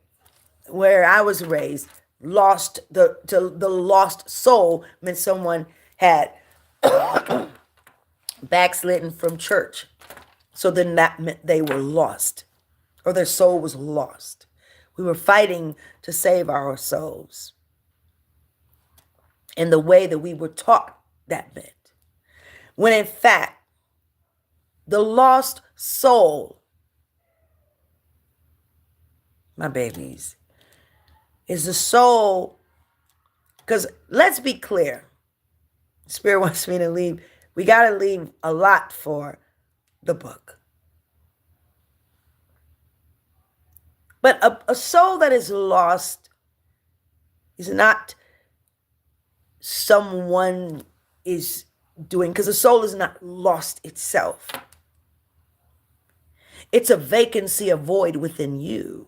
Speaker 1: where I was raised, lost, the lost soul meant someone had backslidden from church. So then that meant they were lost, or their soul was lost. We were fighting to save our souls in the way that we were taught that meant. When in fact, the lost soul my babies, is the soul. Because let's be clear. Spirit wants me to leave. We got to leave a lot for the book. But a soul that is lost is not someone is doing, because the soul is not lost itself. It's a vacancy, a void within you.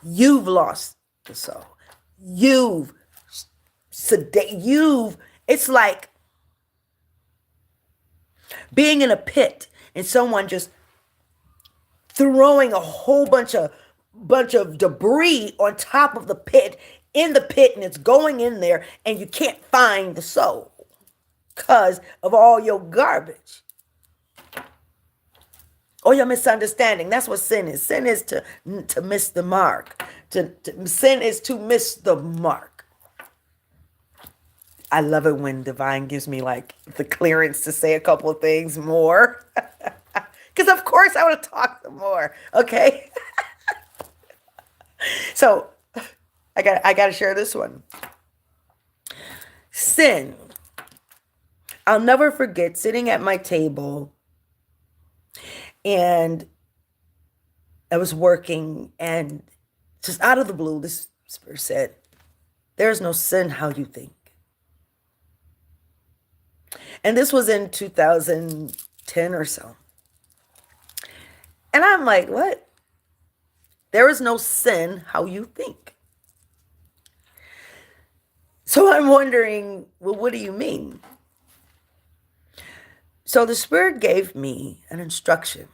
Speaker 1: You've lost the soul. It's like being in a pit and someone just throwing a whole bunch of debris on top of the pit, in the pit, and it's going in there, and you can't find the soul because of all your garbage or your misunderstanding. That's what sin is. Sin is to miss the mark. Sin is to miss the mark. I love it when Divine gives me like the clearance to say a couple of things more. Because of course I want to talk some more. Okay. So I got to share this one. Sin. I'll never forget sitting at my table, and I was working, and just out of the blue, this spirit said, "There's no sin how you think." And this was in 2010 or so. And I'm like, what? There is no sin how you think. So I'm wondering, well, what do you mean? So the Spirit gave me an instruction.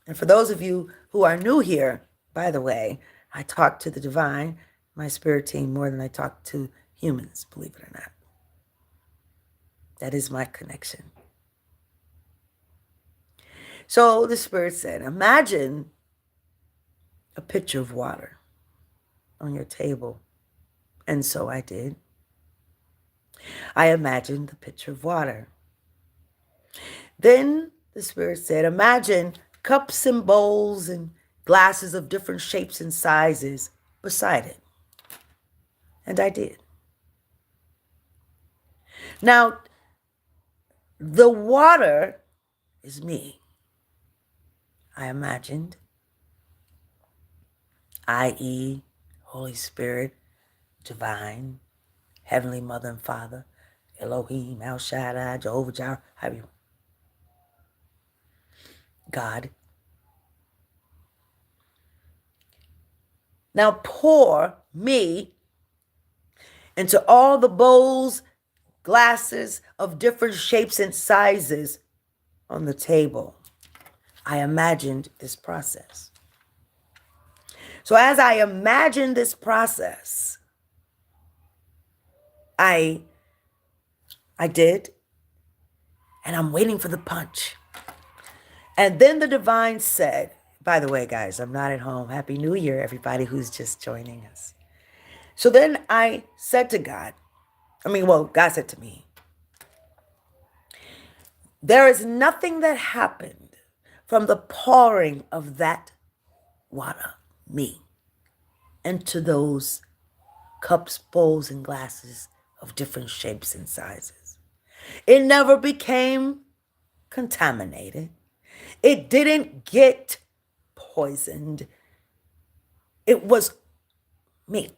Speaker 1: And for those of you who are new here, by the way, I talk to the divine, my spirit team, more than I talk to humans, believe it or not. That is my connection. So the Spirit said, imagine a pitcher of water on your table. And so I did. I imagined the pitcher of water. Then the Spirit said, imagine cups and bowls and glasses of different shapes and sizes beside it. And I did. Now, the water is me. I imagined, i.e., Holy Spirit, Divine, Heavenly Mother and Father, Elohim, El Shaddai, Jehovah Jireh, however you, God. Now pour me into all the bowls, glasses of different shapes and sizes on the table. I imagined this process. So as I imagined this process, I did, and I'm waiting for the punch. And then the divine said, by the way, guys, I'm not at home. Happy New Year, everybody who's just joining us. So then I said to God, God said to me, there is nothing that happened from the pouring of that water, me, into those cups, bowls, and glasses of different shapes and sizes. It never became contaminated. It didn't get poisoned. It was me.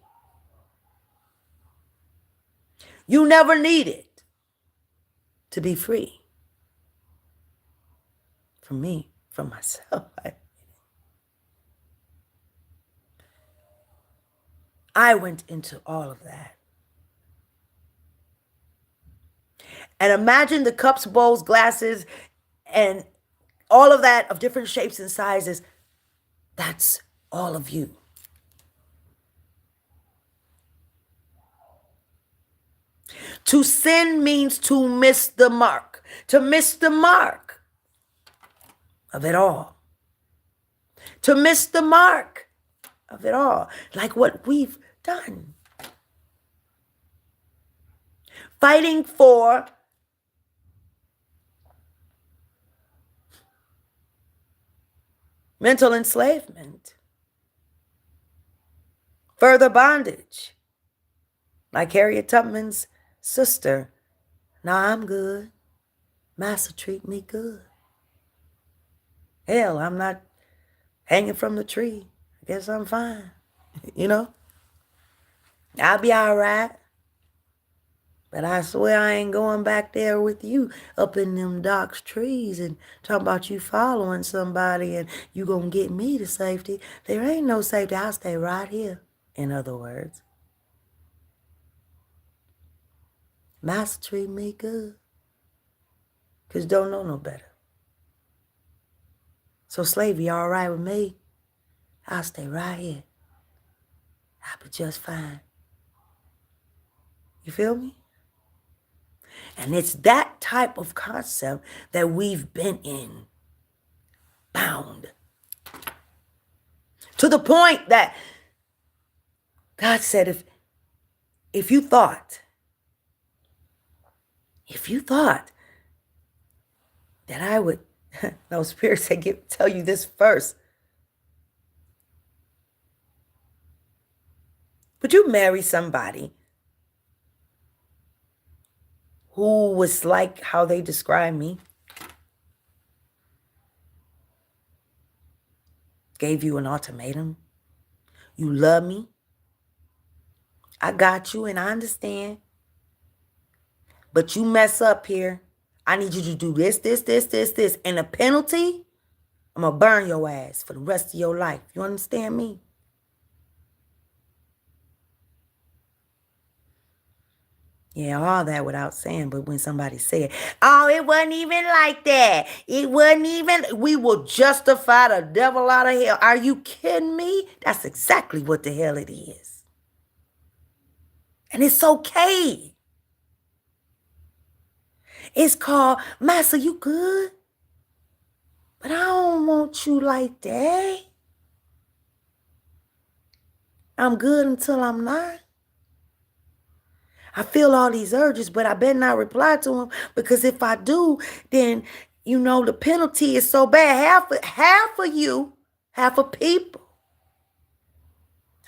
Speaker 1: You never needed to be free from me, from myself. I went into all of that. And imagine the cups, bowls, glasses, and all of that of different shapes and sizes. That's all of you. To sin means to miss the mark. To miss the mark of it all. To miss the mark of it all. Like what we've done. Fighting for mental enslavement, further bondage. Like Harriet Tubman's sister, "Now I'm good. Master treat me good. Hell, I'm not hanging from the tree. I guess I'm fine." You know? I'll be all right. But I swear I ain't going back there with you up in them dark trees and talking about you following somebody and you gonna get me to safety. There ain't no safety. I'll stay right here. In other words, Master treat me good. Because don't know no better. So slavery all right with me. I'll stay right here. I'll be just fine. You feel me? And it's that type of concept that we've been in, bound. To the point that God said, if you thought that I would, no, Spirit said, tell you this first. Would you marry somebody who was like how they describe me? Gave you an ultimatum. You love me. I got you and I understand. But you mess up here. I need you to do this. And the penalty, I'm going to burn your ass for the rest of your life. You understand me? Yeah, all that without saying, but when somebody said, "Oh, it wasn't even like that. It wasn't even," we will justify the devil out of hell. Are you kidding me? That's exactly what the hell it is. And it's okay. It's called, "Master, you good? But I don't want you like that. I'm good until I'm not. I feel all these urges, but I better not reply to them, because if I do, then, you know, the penalty is so bad. Half of you, half of people,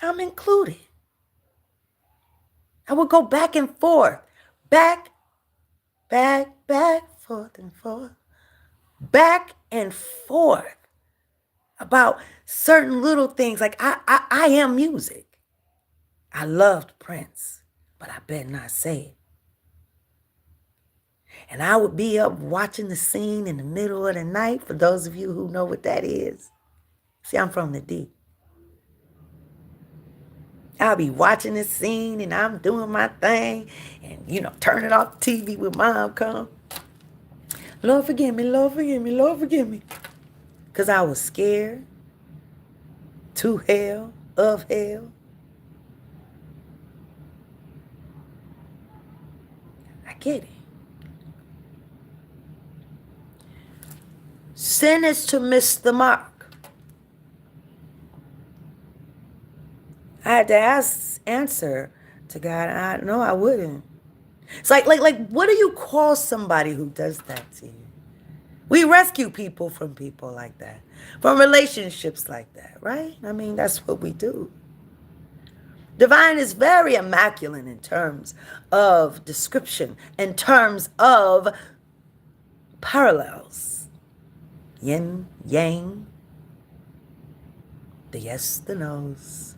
Speaker 1: I'm included. I would go back and forth, back, forth and forth, back and forth about certain little things. Like I am music. I loved Prince, but I better not say it. And I would be up watching the scene in the middle of the night, for those of you who know what that is. See, I'm from the D. I'll be watching this scene and I'm doing my thing and, you know, turning off the TV when Mom come. "Lord, forgive me, Lord, forgive me, Lord, forgive me." Because I was scared to hell, of hell. I get it. Sin is to miss the mark. I had to answer to God. No, I wouldn't. It's like, what do you call somebody who does that to you? We rescue people from people like that, from relationships like that, right? I mean, that's what we do. Divine is very immaculate in terms of description, in terms of parallels. Yin, yang, the yes, the no's.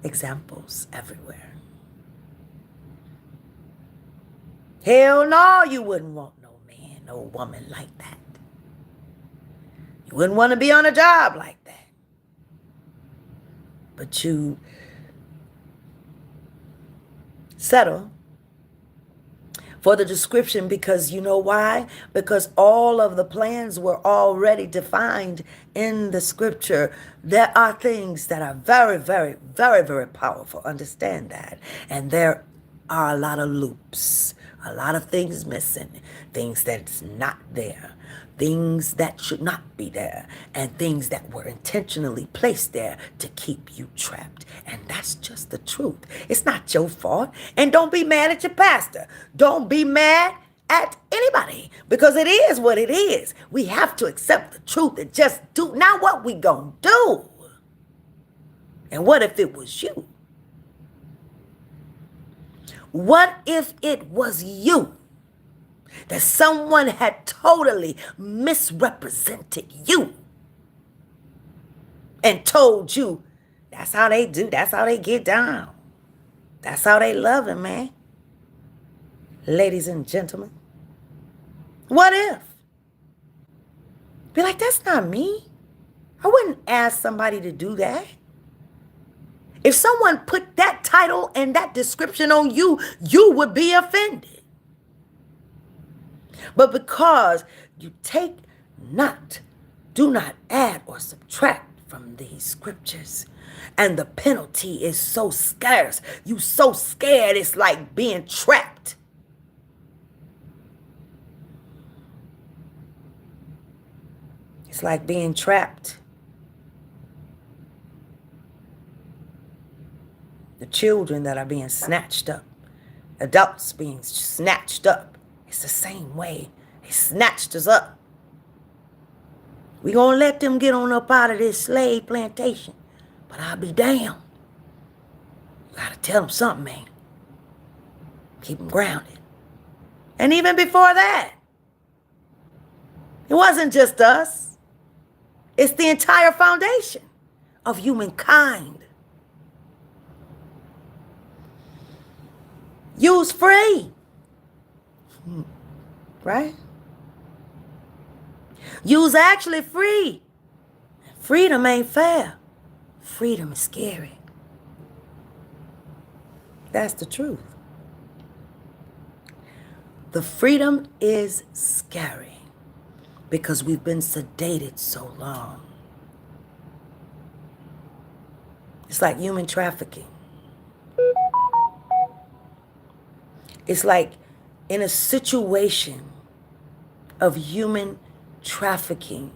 Speaker 1: Examples everywhere. Hell no, you wouldn't want no man, no woman like that. You wouldn't want to be on a job like that. But you settle for the description, because you know why? Because all of the plans were already defined in the scripture. There are things that are very, very, very, very powerful. Understand that. And there are a lot of loops, a lot of things missing, things that's not there, things that should not be there, and things that were intentionally placed there to keep you trapped. And that's just the truth. It's not your fault. And don't be mad at your pastor. Don't be mad at anybody because it is what it is. We have to accept the truth and just do. Now what we gonna do? And what if it was you? What if it was you? That someone had totally misrepresented you and told you that's how they do, that's how they get down, that's how they love him, man. Ladies and gentlemen, what if? Be like, that's not me. I wouldn't ask somebody to do that. If someone put that title and that description on you, you would be offended. But because you take not, do not add or subtract from these scriptures, and the penalty is so scarce, you so scared it's like being trapped. It's like being trapped. The children that are being snatched up, adults being snatched up, it's the same way. They snatched us up. We gonna let them get on up out of this slave plantation. But I'll be damned. You gotta tell them something, man. Keep them grounded. And even before that, it wasn't just us. It's the entire foundation of humankind. Use free. Right? Use actually free. Freedom ain't fair. Freedom is scary. That's the truth. The freedom is scary because we've been sedated so long. It's like human trafficking. It's like in a situation of human trafficking,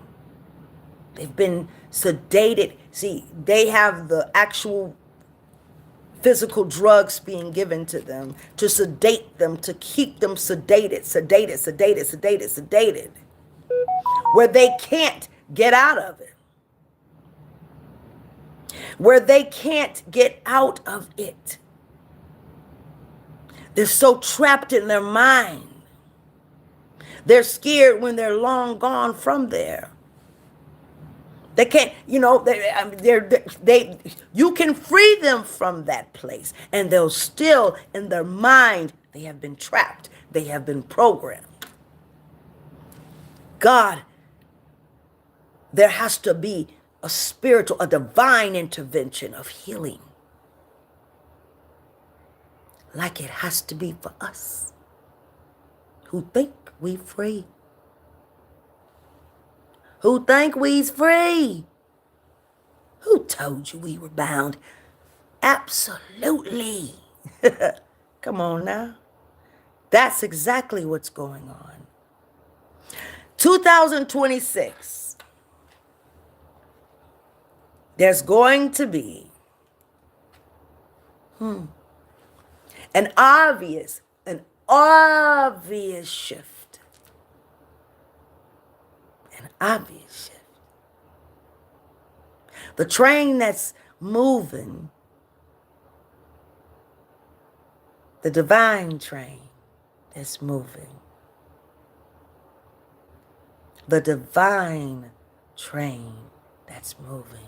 Speaker 1: they've been sedated. See, they have the actual physical drugs being given to them to sedate them, to keep them sedated, where they can't get out of it. Where they can't get out of it. They're so trapped in their mind. They're scared when they're long gone from there. They can't, you can free them from that place. And they'll still, in their mind, they have been trapped. They have been programmed. God, there has to be a spiritual, a divine intervention of healing. Like it has to be for us who think we free. Who think we's free? Who told you we were bound? Absolutely. Come on now. That's exactly what's going on. 2026. There's going to be an obvious shift. An obvious shift. The train that's moving, the divine train that's moving, the divine train that's moving.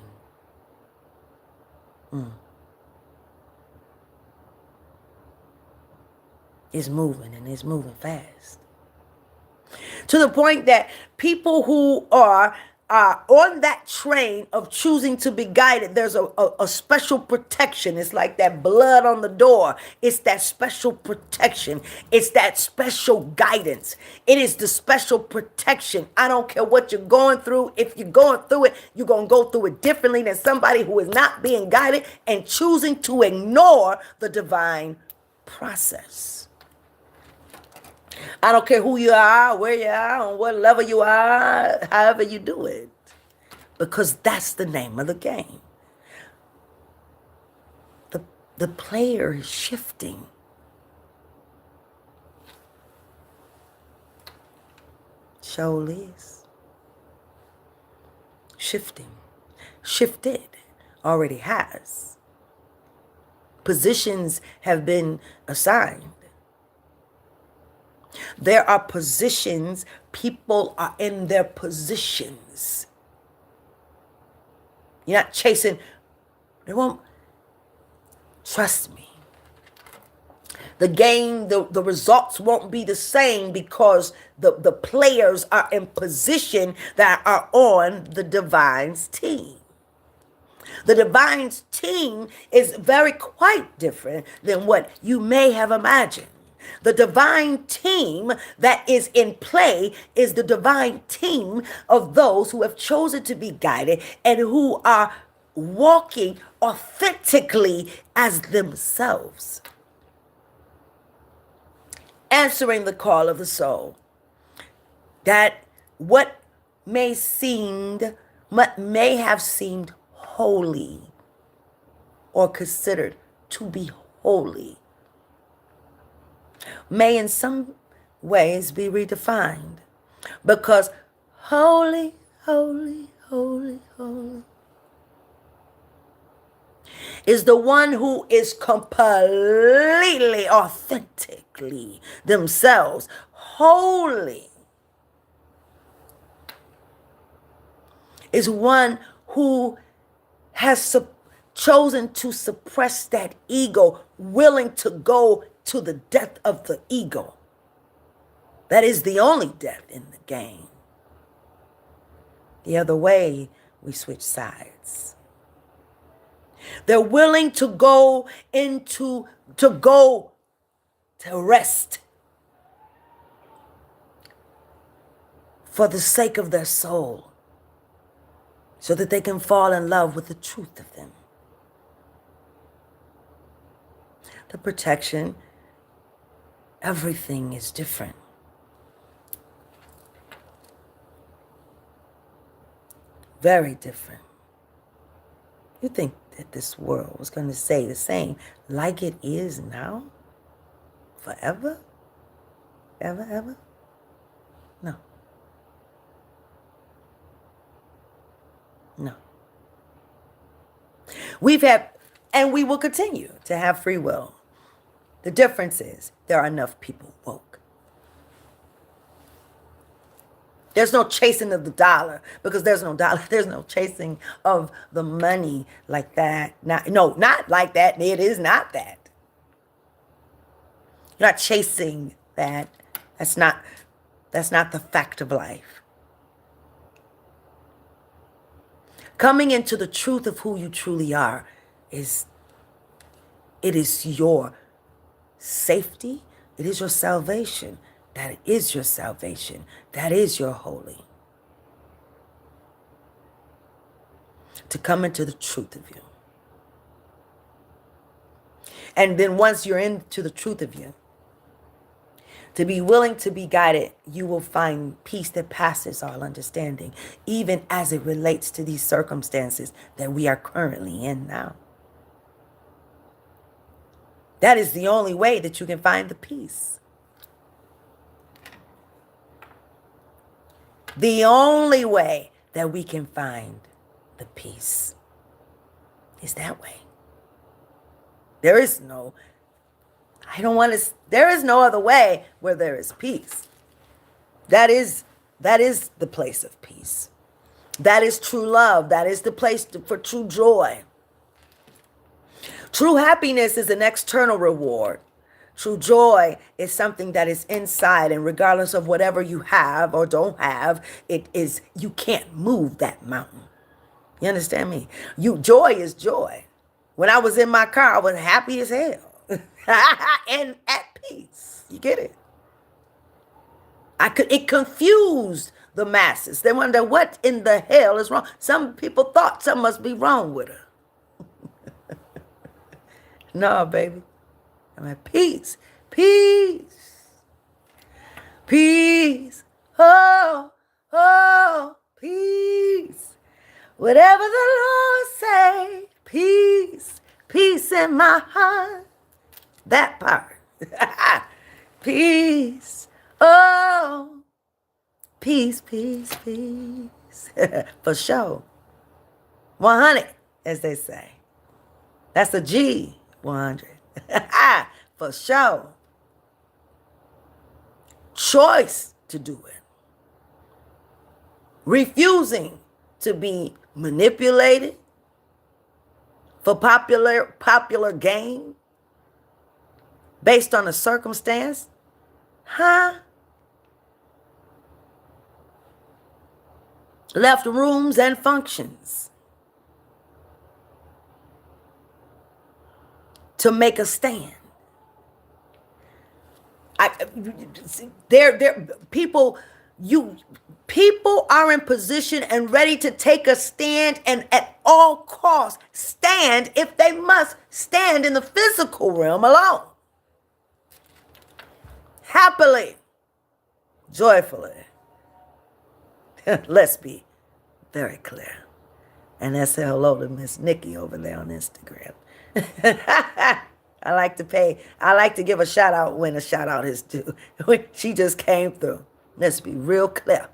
Speaker 1: Is moving, and it's moving fast. To the point that people who are on that train of choosing to be guided, there's a special protection. It's like that blood on the door. It's that special protection. It's that special guidance. It is the special protection. I don't care what you're going through. If you're going through it, you're going to go through it differently than somebody who is not being guided and choosing to ignore the divine process. I don't care who you are, where you are, on what level you are, however you do it. Because that's the name of the game. The player is shifting. surely is. Shifting. Shifted. Already has. Positions have been assigned. There are positions. People are in their positions. You're not chasing. They won't. Trust me. The game, the results won't be the same because the players are in position that are on the divine's team. The divine's team is very quite different than what you may have imagined. The divine team that is in play is the divine team of those who have chosen to be guided and who are walking authentically as themselves, answering the call of the soul. That what may have seemed holy or considered to be holy may in some ways be redefined, because holy, holy, holy, holy is the one who is completely, authentically themselves. Holy is one who has chosen to suppress that ego, willing to go to the death of the ego. That is the only death in the game. The other way, we switch sides. They're willing to go to rest for the sake of their soul, so that they can fall in love with the truth of them. The protection, everything is different. Very different. You think that this world was going to stay the same like it is now? Forever? Ever, ever? No. No. We've had, and we will continue to have free will. The difference is there are enough people woke. There's no chasing of the dollar, because there's no dollar. There's no chasing of the money like that. Not like that. It is not that. You're not chasing that. That's not the fact of life. Coming into the truth of who you truly are is your safety. It is your salvation. That is your salvation. That is your holy. To come into the truth of you. And then once you're into the truth of you, to be willing to be guided, you will find peace that passes all understanding, even as it relates to these circumstances that we are currently in now. That is the only way that you can find the peace. The only way that we can find the peace is that way. There is no other way where there is peace. That is the place of peace. That is true love. That is the place for true joy. True happiness is an external reward. True joy is something that is inside, and regardless of whatever you have or don't have, you can't move that mountain. You understand me? Joy is joy. When I was in my car, I was happy as hell and at peace. You get it? It confused the masses. They wonder what in the hell is wrong. Some people thought something must be wrong with her. No, baby. I'm at peace. Peace. Peace. Oh, peace. Whatever the Lord say, peace. Peace in my heart. That part. Peace. Oh, Peace, peace, peace. For sure. 100, as they say. That's a G, 100. For sure. Choice to do it. Refusing to be manipulated for popular gain based on a circumstance. Left rooms and functions to make a stand. People are in position and ready to take a stand, and at all costs stand if they must stand in the physical realm alone. Happily, joyfully. Let's be very clear. And let's say hello to Miss Nikki over there on Instagram. I like to give a shout out when a shout out is due. She just came through. Let's be real clear.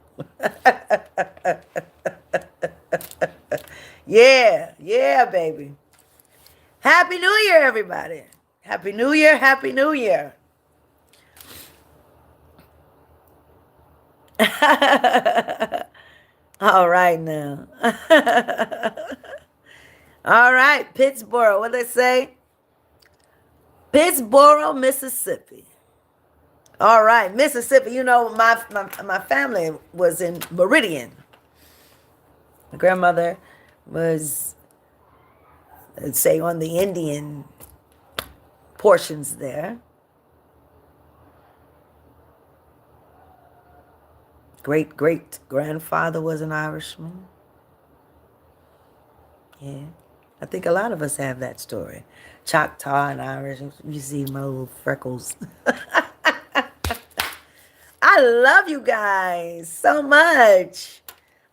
Speaker 1: Yeah, baby. Happy New Year, everybody. Happy New Year, Happy New Year. All right now. All right, Pittsburgh. What they say? Pittsburgh, Mississippi. All right, Mississippi. You know, my family was in Meridian. My grandmother was, let's say, on the Indian portions there. Great-great-grandfather was an Irishman. Yeah. I think a lot of us have that story. Choctaw and Irish. You see my little freckles. I love you guys so much.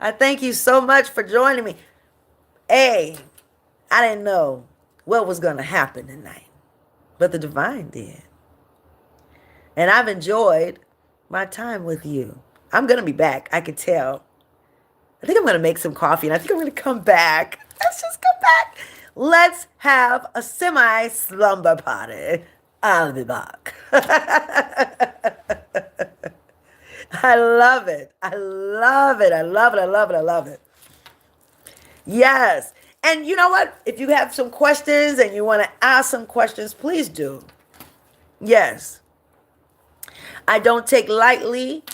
Speaker 1: I thank you so much for joining me. Hey, I didn't know what was going to happen tonight, but the divine did. And I've enjoyed my time with you. I'm going to be back. I can tell. I think I'm going to make some coffee, and I think I'm going to come back. Let's just come back. Let's have a semi-slumber party. I'll be back. I love it. I love it. I love it. I love it. I love it. Yes. And you know what? If you have some questions and you want to ask some questions, please do. Yes. I don't take lightly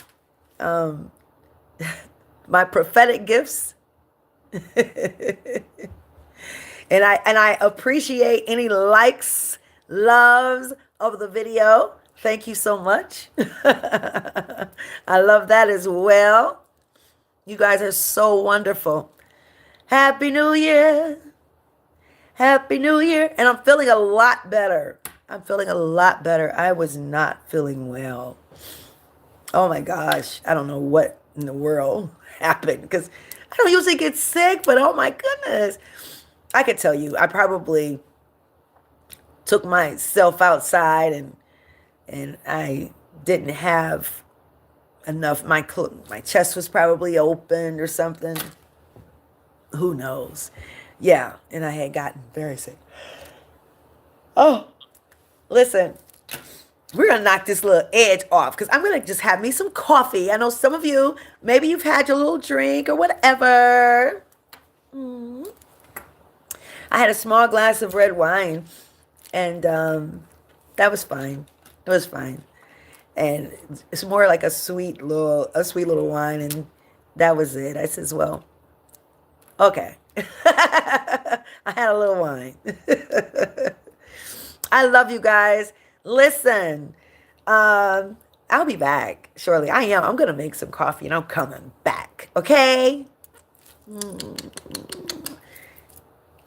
Speaker 1: my prophetic gifts. And I appreciate any likes, loves of the video. Thank you so much. I love that as well. You guys are so wonderful. Happy New Year. Happy New Year. And I'm feeling a lot better. I'm feeling a lot better. I was not feeling well. Oh my gosh. I don't know what in the world happened, because I don't usually get sick, but oh my goodness. I could tell you, I probably took myself outside and I didn't have enough. My chest was probably opened or something. Who knows? Yeah, and I had gotten very sick. Oh, listen, we're going to knock this little edge off, because I'm going to just have me some coffee. I know some of you, maybe you've had your little drink or whatever. I had a small glass of red wine, and that was fine. It was fine. And it's more like a sweet little wine, and that was it. I says, well, okay. I had a little wine. I love you guys. Listen, I'll be back shortly. I am. I'm going to make some coffee, and I'm coming back. Okay?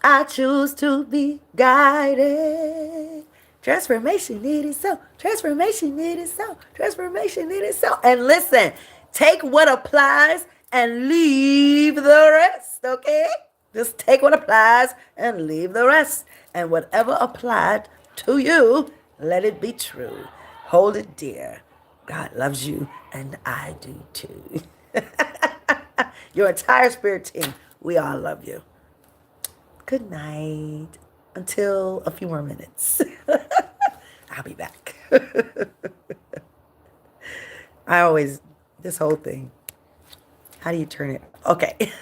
Speaker 1: I choose to be guided. Transformation needed so. Transformation needed so. Transformation needed so. And listen, take what applies and leave the rest, okay? Just take what applies and leave the rest. And whatever applied to you, let it be true. Hold it dear. God loves you, and I do too. Your entire spirit team, we all love you. Good night. Until a few more minutes. I'll be back. I always, this whole thing. How do you turn it? Okay.